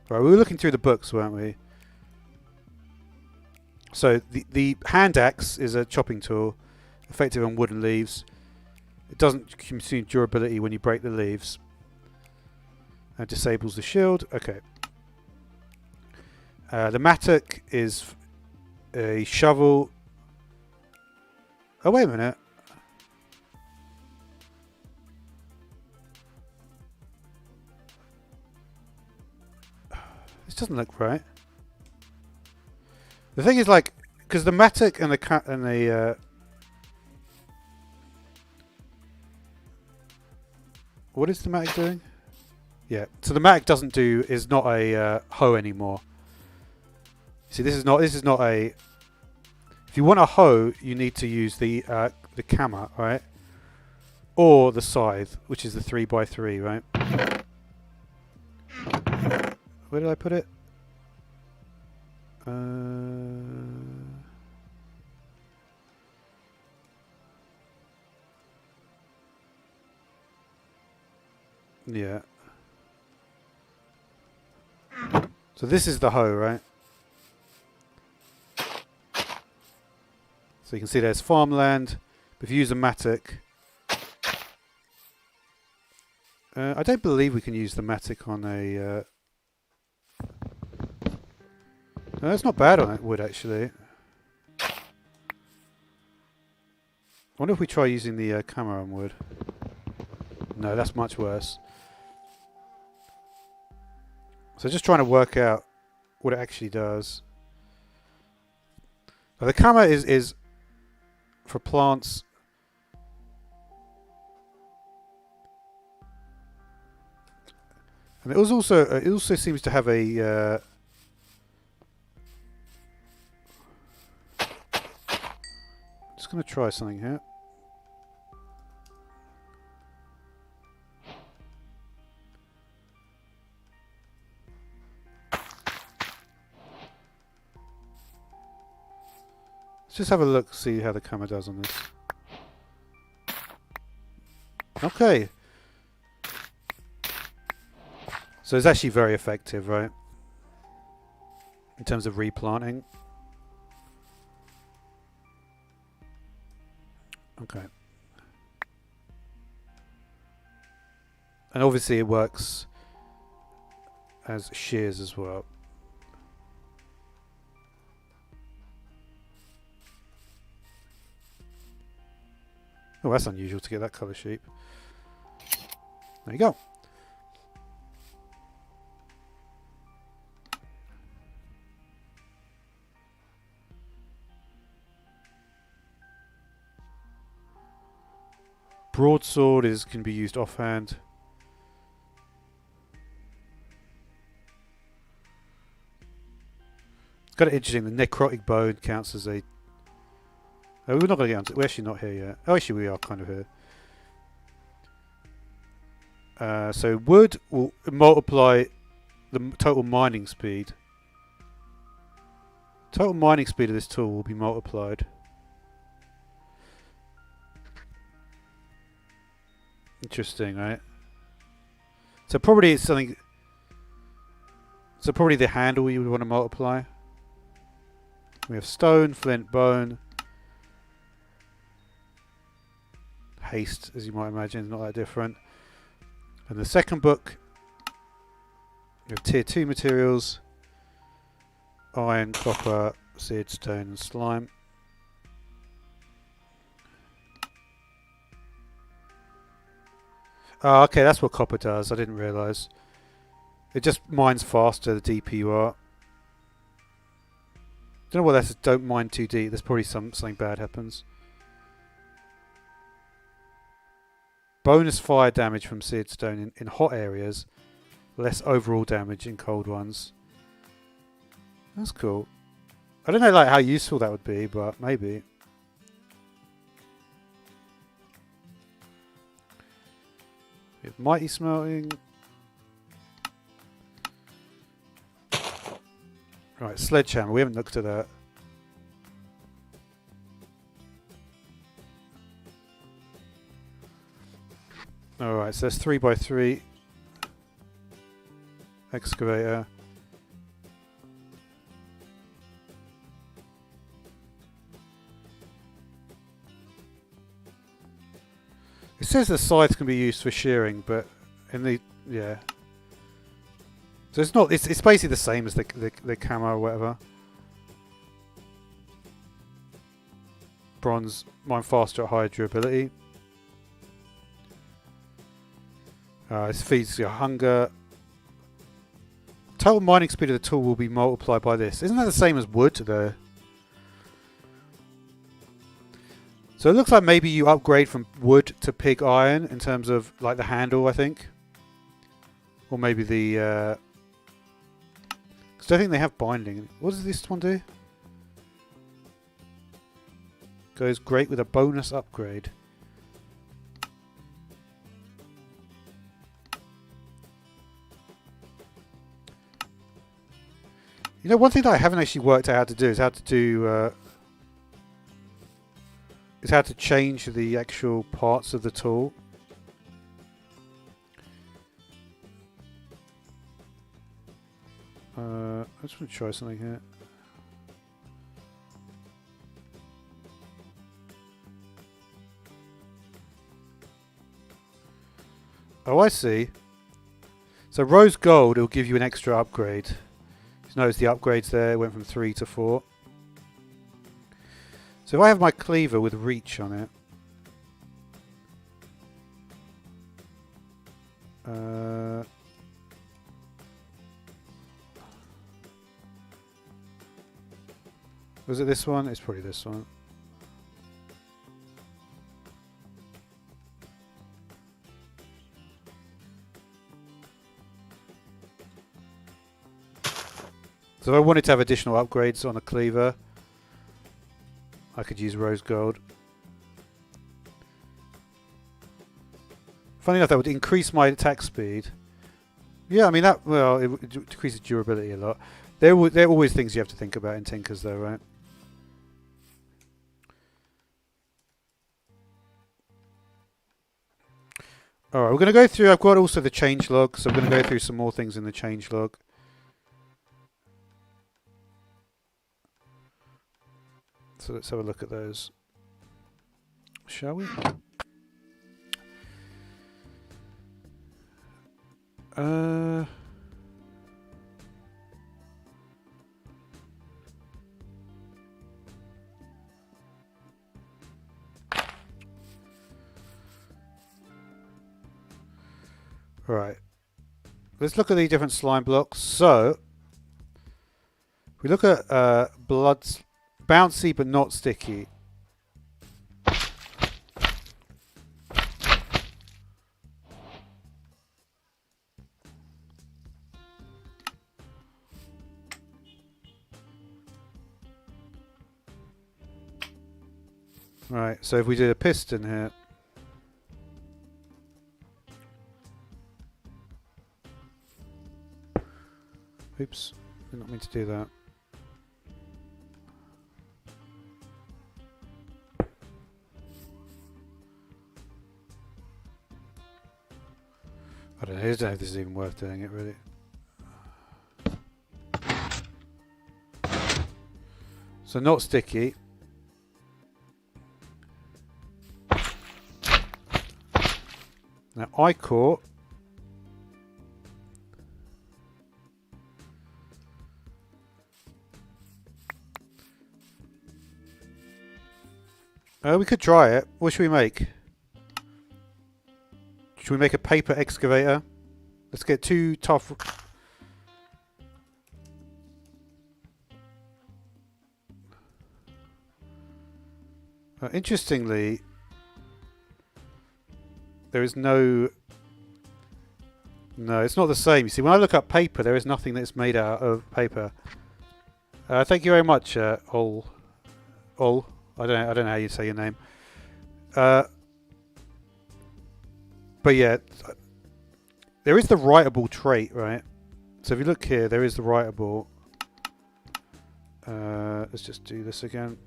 Right, we were looking through the books, weren't we? So the hand axe is a chopping tool, effective on wooden leaves. It doesn't consume durability when you break the leaves. And disables the shield. Okay. The mattock is a shovel. Oh, wait a minute. This doesn't look right. The thing is, like, because the mattock and the what is the mattock doing? Yeah, so the mattock is not a hoe anymore. See, this is not a. If you want a hoe, you need to use the cammer, right? Or the scythe, which is the 3x3, right? Where did I put it? Yeah. So this is the hoe, right? So you can see there's farmland. But if you use a mattock, I don't believe we can use the mattock on a. No, that's not bad on that wood, actually. I wonder if we try using the camera on wood. No, that's much worse. So just trying to work out what it actually does. Now, the camera is for plants. And it also seems to have a. Just going to try something here. Let's just have a look, see how the camera does on this. Okay. So it's actually very effective, right? In terms of replanting. Okay. And obviously it works as shears as well. Oh, that's unusual to get that colour sheep. There you go. Broadsword can be used offhand. It's kind of interesting. The necrotic bone counts as a. Oh, we're not going to get onto it. We're actually not here yet. Oh, actually, we are kind of here. So wood will multiply the total mining speed. Total mining speed of this tool will be multiplied. Interesting, right? So probably it's something. So probably the handle you would want to multiply. We have stone, flint, bone. Haste, as you might imagine, is not that different. And the second book, we have tier 2 materials. Iron, copper, seared stone and slime. Oh, okay, that's what copper does. I didn't realise. It just mines faster the deeper you are. Don't know what that's. Don't mine too deep. There's probably something bad happens. Bonus fire damage from seared stone in hot areas. Less overall damage in cold ones. That's cool. I don't know like how useful that would be, but maybe. We have mighty smelting. Right, sledgehammer. We haven't looked at that. Alright, so that's 3x3. Excavator. It says the scythe can be used for shearing, but in the yeah. So it's not. It's basically the same as the camo or whatever. Bronze, mine faster at higher durability. This feeds your hunger. Total mining speed of the tool will be multiplied by this. Isn't that the same as wood though? So it looks like maybe you upgrade from wood to pig iron in terms of like the handle, I think. Or maybe the... Because I think they have binding. What does this one do? Goes great with a bonus upgrade. You know, one thing that I haven't actually worked out how to do is how to do... is how to change the actual parts of the tool. I just want to try something here. Oh, I see. So rose gold, it will give you an extra upgrade. You notice the upgrades there went from 3 to 4. So if I have my cleaver with reach on it, was it this one? It's probably this one. So if I wanted to have additional upgrades on a cleaver, I could use rose gold. Funny enough, that would increase my attack speed. Yeah, I mean that. Well, it decreases durability a lot. There are always things you have to think about in Tinkers, though, right? Alright, we're going to go through, I've got also the change log, so I'm going to go through some more things in the change log. So let's have a look at those. Shall we? Right. Let's look at the different slime blocks. So, we look at bouncy but not sticky. Right, so if we did a piston here. Oops, did not mean to do that. I don't know if this is even worth doing it really. So not sticky. Now I-core. We could try it. What should we make? Should we make a paper excavator? Let's get 2 tough. Interestingly, there is no... No, it's not the same. You see, when I look up paper, there is nothing that's made out of paper. Thank you very much, Ol. I don't know how you say your name. But yeah, there is the writable trait, right? So if you look here, there is the writable. Let's just do this again.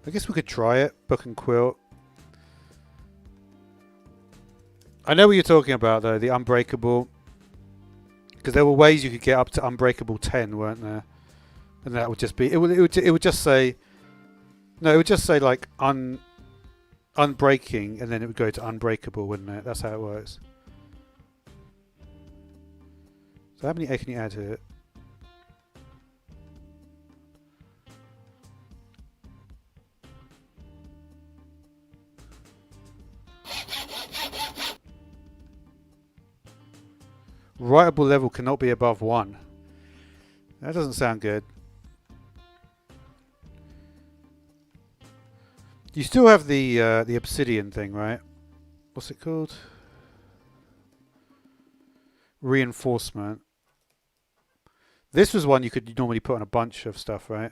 I guess we could try it. Book and quilt. I know what you're talking about though, the unbreakable. Because there were ways you could get up to unbreakable 10, weren't there? And that would just be it would just say no, it would just say like unbreaking and then it would go to unbreakable, wouldn't it? That's how it works. So how many egg can you add here? Writable level cannot be above 1. That doesn't sound good. You still have the obsidian thing, right? What's it called? Reinforcement. This was one you could normally put on a bunch of stuff, right?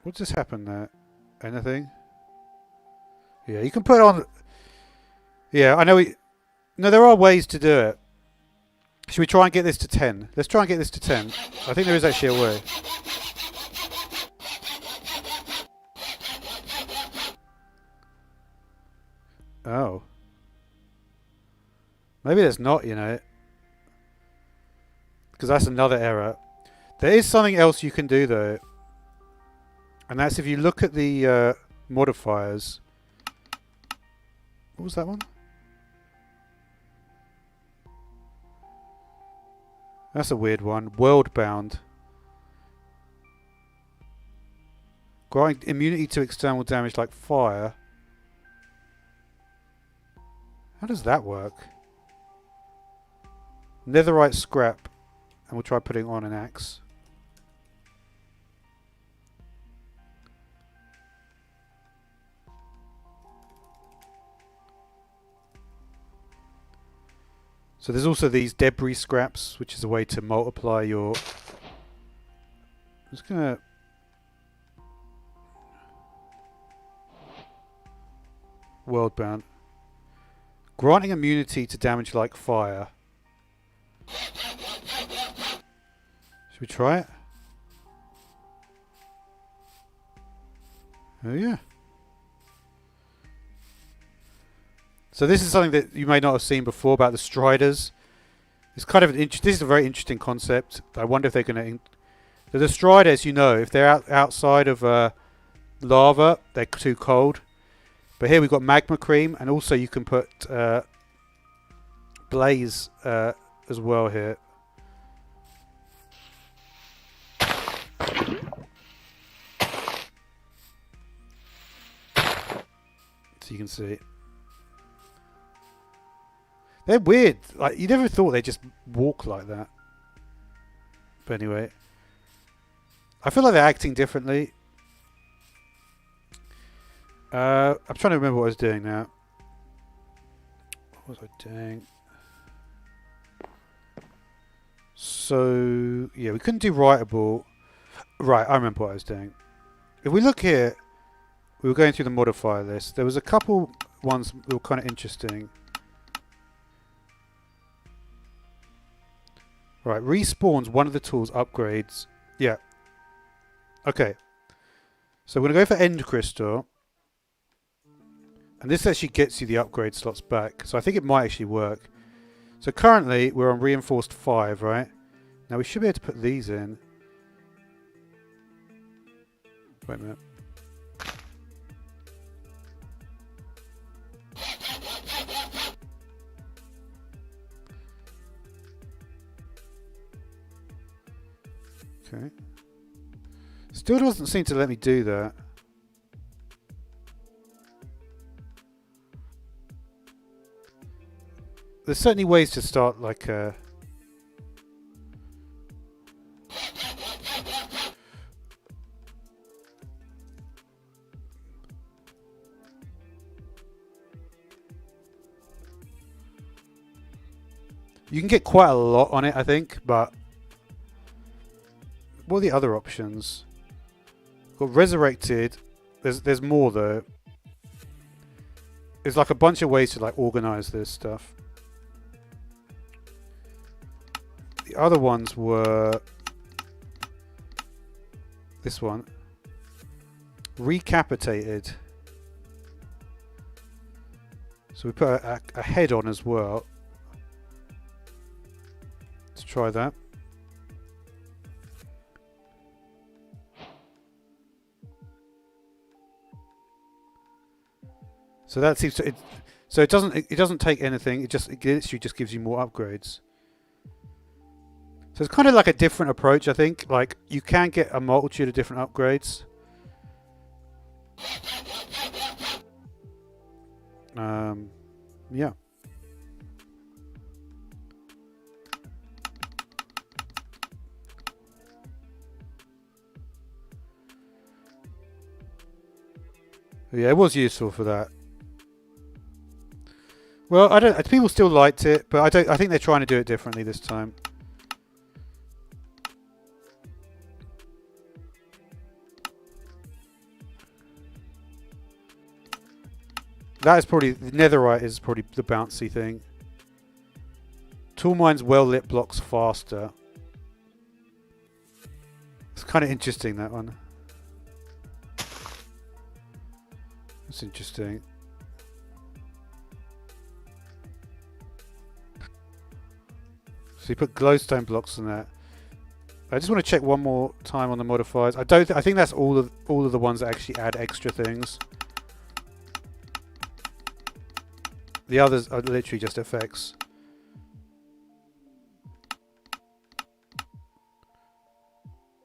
What just happened there? Anything? Yeah, you can put on... Yeah, I know No, there are ways to do it. Should we try and get this to 10? Let's try and get this to 10. I think there is actually a way. Oh. Maybe there's not, you know. Because that's another error. There is something else you can do, though. And that's if you look at the modifiers. What was that one? That's a weird one. World bound. Growing immunity to external damage like fire. How does that work? Netherite scrap. And we'll try putting on an axe. So there's also these debris scraps, which is a way to multiply your... I'm just gonna... Worldbound. Granting immunity to damage like fire. Should we try it? Oh yeah. So this is something that you may not have seen before about the Striders. It's kind of this is a very interesting concept. I wonder if they're going to... The Striders, you know, if they're outside of lava, they're too cold. But here we've got magma cream, and also you can put blaze as well here. So you can see. They're weird. Like, you never thought they'd just walk like that. But anyway. I feel like they're acting differently. I'm trying to remember what I was doing now. What was I doing? So, yeah, we couldn't do writable. Right, I remember what I was doing. If we look here, we were going through the modifier list. There was a couple ones that were kind of interesting. Right, respawns one of the tools upgrades. Yeah. Okay. So we're going to go for End Crystal. And this actually gets you the upgrade slots back. So I think it might actually work. So currently we're on Reinforced 5, right? Now we should be able to put these in. Wait a minute. Okay. Still doesn't seem to let me do that. There's certainly ways to start like you can get quite a lot on it, I think, but what are the other options? Got Resurrected. There's more though. There's like a bunch of ways to like organize this stuff. The other ones were this one. Recapitated. So we put a head on as well. Let's try that. So that seems to it doesn't take anything. It literally just gives you more upgrades. So it's kind of like a different approach, I think. Like you can get a multitude of different upgrades. Yeah. Yeah, it was useful for that. Well, I don't. People still liked it, but I don't. I think they're trying to do it differently this time. That is probably the netherite is probably the bouncy thing. Tool mines well lit blocks faster. It's kind of interesting, that one. That's interesting. So you put glowstone blocks on that. I just want to check one more time on the modifiers. I think that's all of the ones that actually add extra things. The others are literally just effects.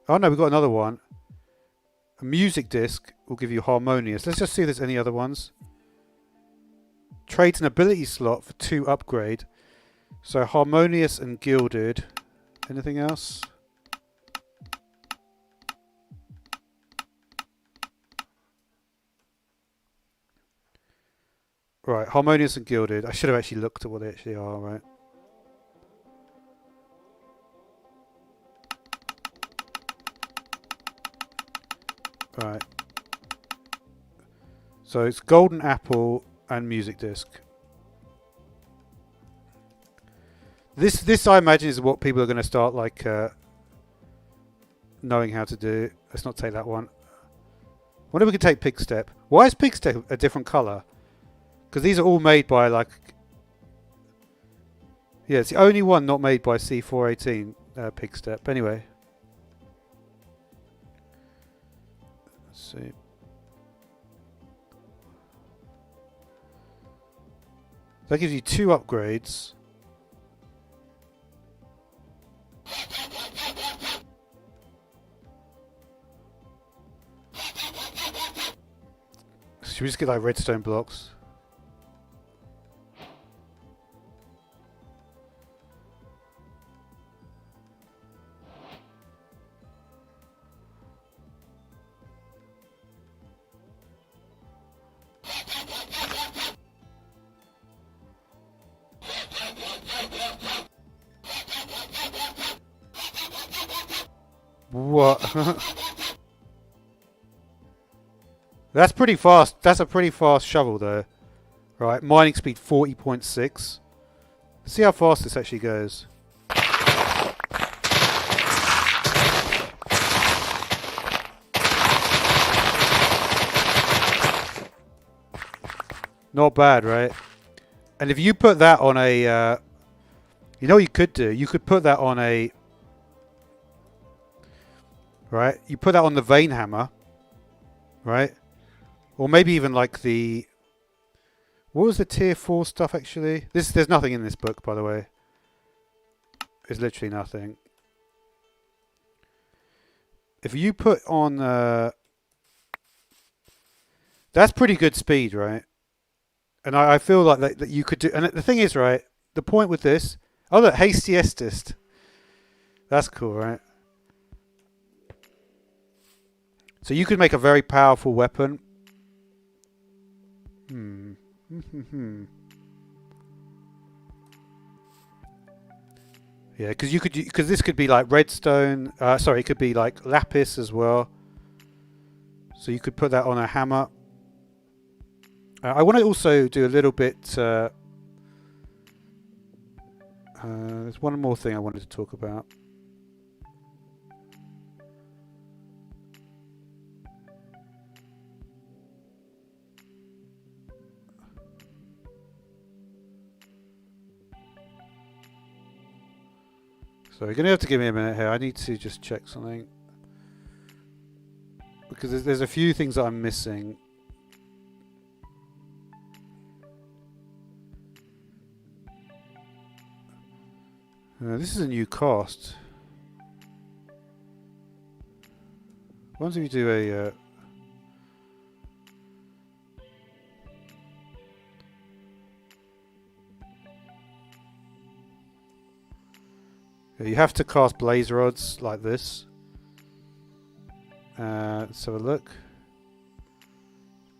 Oh no, we've got another one. A music disc will give you harmonious. Let's just see if there's any other ones. Trades an ability slot for 2 upgrade. So harmonious and gilded. Anything else? Right, harmonious and gilded. I should have actually looked at what they actually are, right? Right. So it's golden apple and music disc. This I imagine is what people are going to start like knowing how to do. Let's not take that one. Wonder if we could take Pig Step. Why is Pig Step a different color? Because these are all made by like... Yeah, it's the only one not made by C418 Pig Step. Anyway. Let's see. That gives you 2 upgrades. Should we just get like redstone blocks? What? That's pretty fast. That's a pretty fast shovel though. Right, mining speed 40.6. Let's see how fast this actually goes. Not bad, right? And if you put that on a... you know what you could do? You could put that on a... Right? You put that on the vein hammer. Right? Or maybe even like the... What was the tier 4 stuff actually? There's nothing in this book, by the way. There's literally nothing. If you put on... that's pretty good speed, right? And I feel like that you could do... And the thing is, right? The point with this... Oh, look, Hasty Estist. That's cool, right? So you could make a very powerful weapon. Yeah, because you could, because this could be like redstone. Sorry, it could be like lapis as well. So you could put that on a hammer. I want to also do a little bit. There's one more thing I wanted to talk about. So you're going to have to give me a minute here. I need to just check something. Because there's a few things that I'm missing. This is a new cost. Once you do a... you have to cast blaze rods like this. Let's have a look.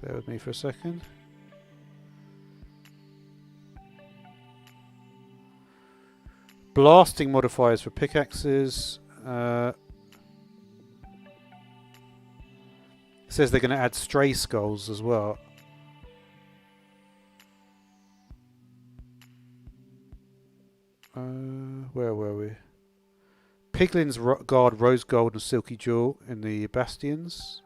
Bear with me for a second. Blasting modifiers for pickaxes. It says they're going to add stray skulls as well. Where were we? Piglin's guard rose gold and silky jewel in the bastions.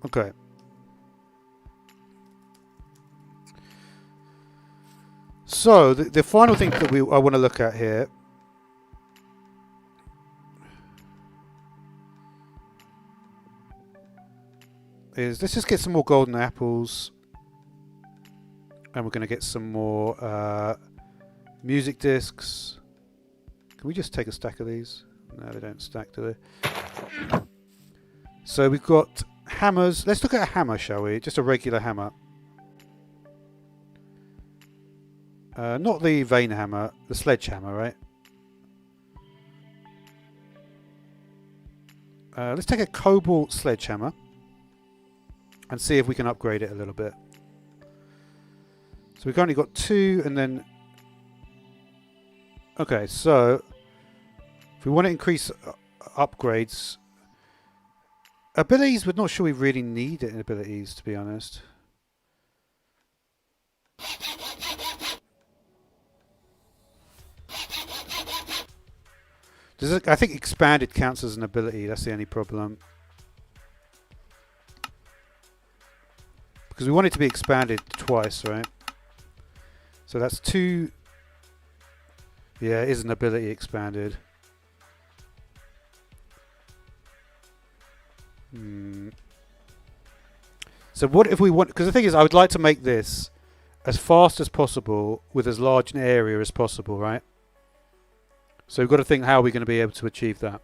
Okay. So the final thing that I want to look at here is, let's just get some more golden apples, and we're going to get some more music discs. Can we just take a stack of these? No, they don't stack, do they? So we've got hammers. Let's look at a hammer, shall we? Just a regular hammer. Not the vein hammer, the sledgehammer, right? Let's take a cobalt sledgehammer and see if we can upgrade it a little bit. So we've currently got 2, and then... Okay, so if we want to increase upgrades. Abilities, we're not sure we really need it in abilities, to be honest. I think expanded counts as an ability, that's the only problem. Because we want it to be expanded twice, right? So that's 2. Yeah, it is an ability expanded. So what if we want... Because the thing is, I would like to make this as fast as possible with as large an area as possible, right? So we've got to think how we're going to be able to achieve that.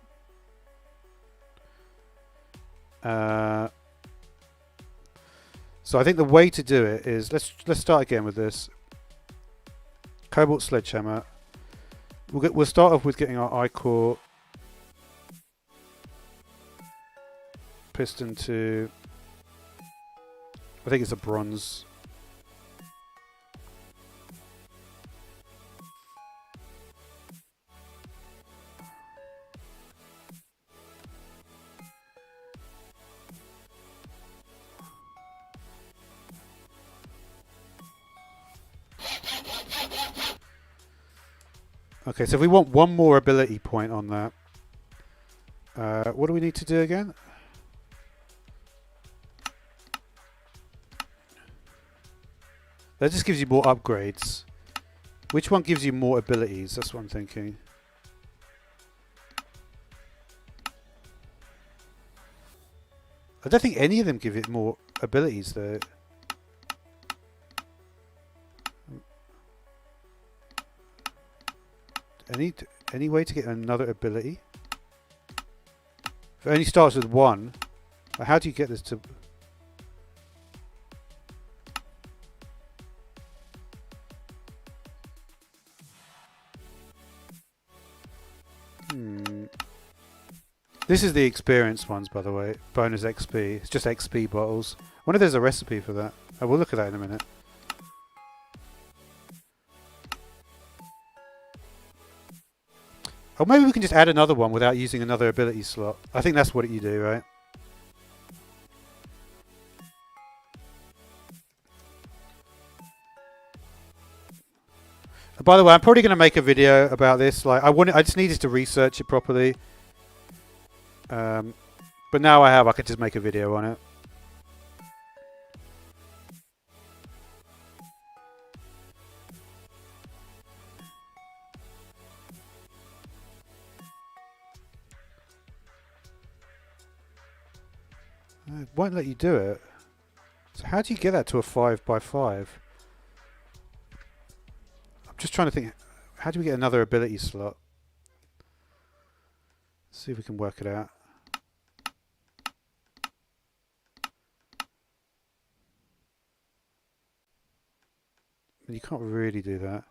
So I think the way to do it is... Let's start again with this. Cobalt Sledgehammer. We'll start off with getting our I-core piston to... I think it's a bronze. Okay, so if we want one more ability point on that, what do we need to do again? That just gives you more upgrades. Which one gives you more abilities? That's what I'm thinking. I don't think any of them give it more abilities though. Any way to get another ability? If it only starts with 1, how do you get this to... This is the experienced ones, by the way. Bonus XP. It's just XP bottles. I wonder if there's a recipe for that. I will look at that in a minute. Or maybe we can just add another one without using another ability slot. I think that's what you do, right? By the way, I'm probably going to make a video about this. Like, I just needed to research it properly. But now I could just make a video on it. It won't let you do it. So how do you get that to a 5x5? I'm just trying to think, how do we get another ability slot? Let's see if we can work it out. You can't really do that.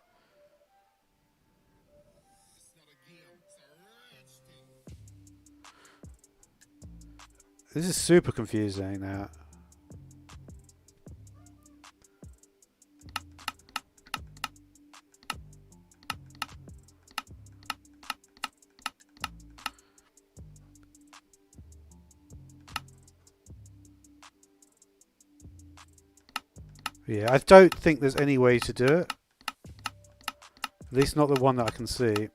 This is super confusing now. Yeah, I don't think there's any way to do it. At least not the one that I can see.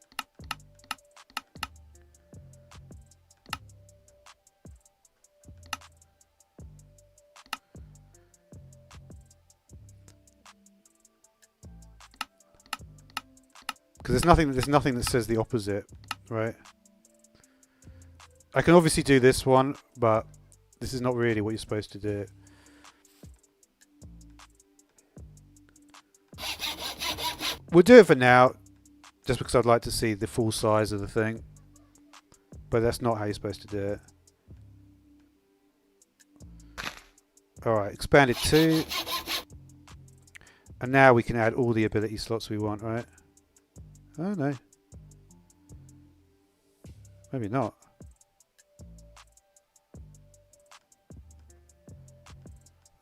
Because there's nothing that says the opposite, right? I can obviously do this one, but this is not really what you're supposed to do. We'll do it for now, just because I'd like to see the full size of the thing. But that's not how you're supposed to do it. Alright, expanded 2. And now we can add all the ability slots we want, right? Oh no. Maybe not.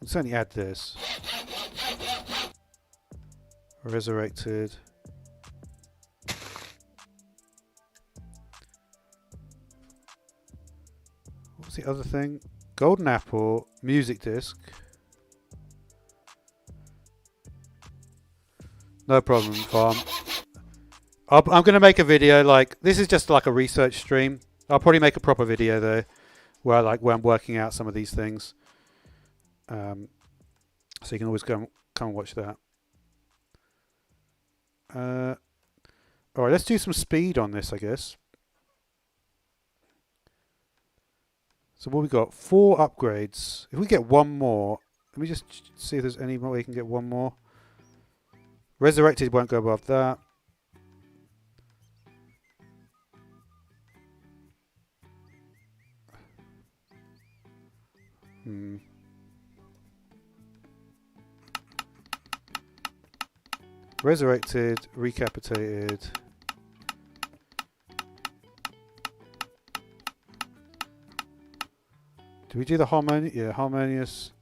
Let's only add this. Resurrected. other thing? Golden apple, music disc. No problem, farm. I'm going to make a video like this is just like a research stream. I'll probably make a proper video though, where I'm working out some of these things. So you can always come and watch that. All right, let's do some speed on this, I guess. So what we got? 4 upgrades. If we get one more, let me just see if there's any more way we can get one more. Resurrected won't go above that. Resurrected, recapitated. Do we do the harmonious? Yeah, harmonious.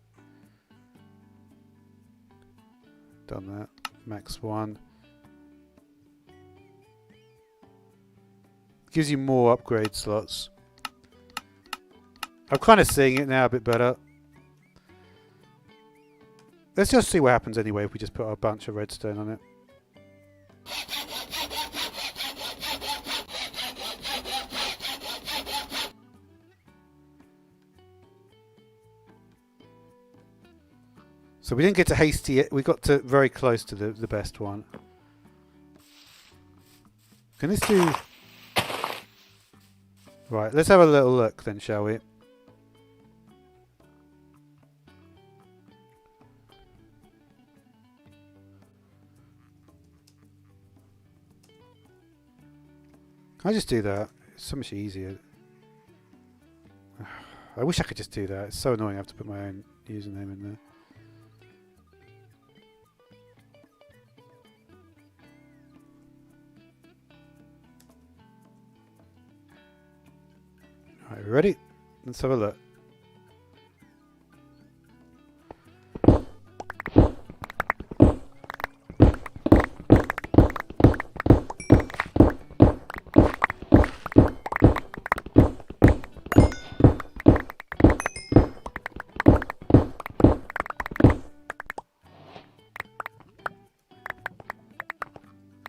Done that. Max 1. Gives you more upgrade slots. I'm kind of seeing it now a bit better. Let's just see what happens anyway if we just put a bunch of redstone on it. So we didn't get to hasty it. We got to very close to the best one. Can this do... Right, let's have a little look then, shall we? Can I just do that? It's so much easier. I wish I could just do that. It's so annoying I have to put my own username in there. Alright, ready? Let's have a look.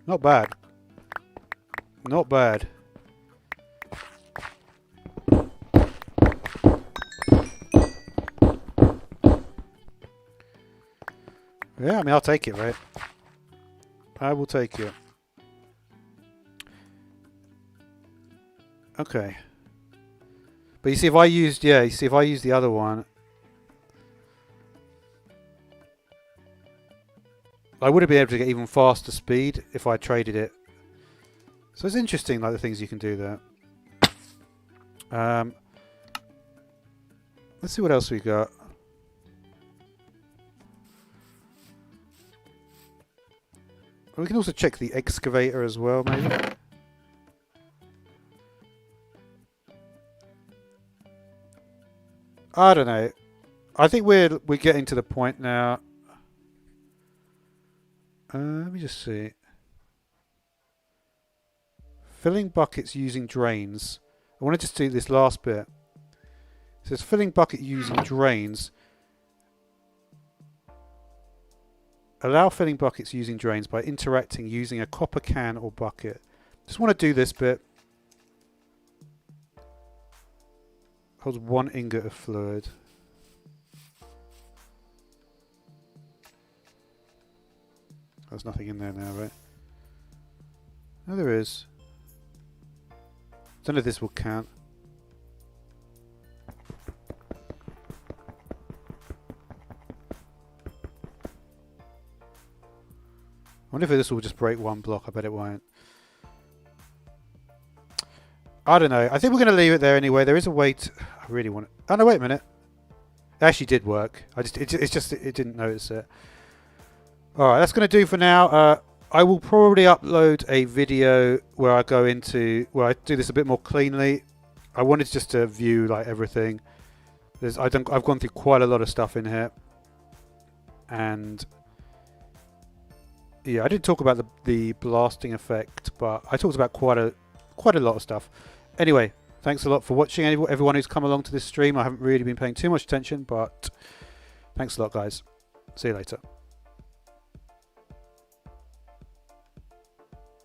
Not bad. Not bad. Yeah, I mean, I'll take it, right? I will take it. Okay. But you see, if I used, yeah, you see, if I use the other one, I would have been able to get even faster speed if I traded it. So it's interesting, like the things you can do there. Let's see what else we got. We can also check the excavator as well, maybe. I don't know. I think we're getting to the point now. Let me just see. Filling buckets using drains. I want to just do this last bit. It says filling bucket using drains. Allow filling buckets using drains by interacting using a copper can or bucket. Just want to do this bit. Holds 1 ingot of fluid. There's nothing in there now, right? No, there is. Don't know if this will count. I wonder if this will just break 1 block. I bet it won't. I don't know. I think we're going to leave it there anyway. There is a way to... I really want it. Oh, no, wait a minute. It actually did work. It didn't notice it. Alright, that's going to do for now. I will probably upload a video where I go into... where I do this a bit more cleanly. I wanted just to view like everything. I've gone through quite a lot of stuff in here. And... yeah, I didn't talk about the blasting effect, but I talked about quite a lot of stuff. Anyway, Thanks a lot for watching, everyone who's come along to this stream. I haven't really been paying too much attention, but thanks a lot, guys. See you later.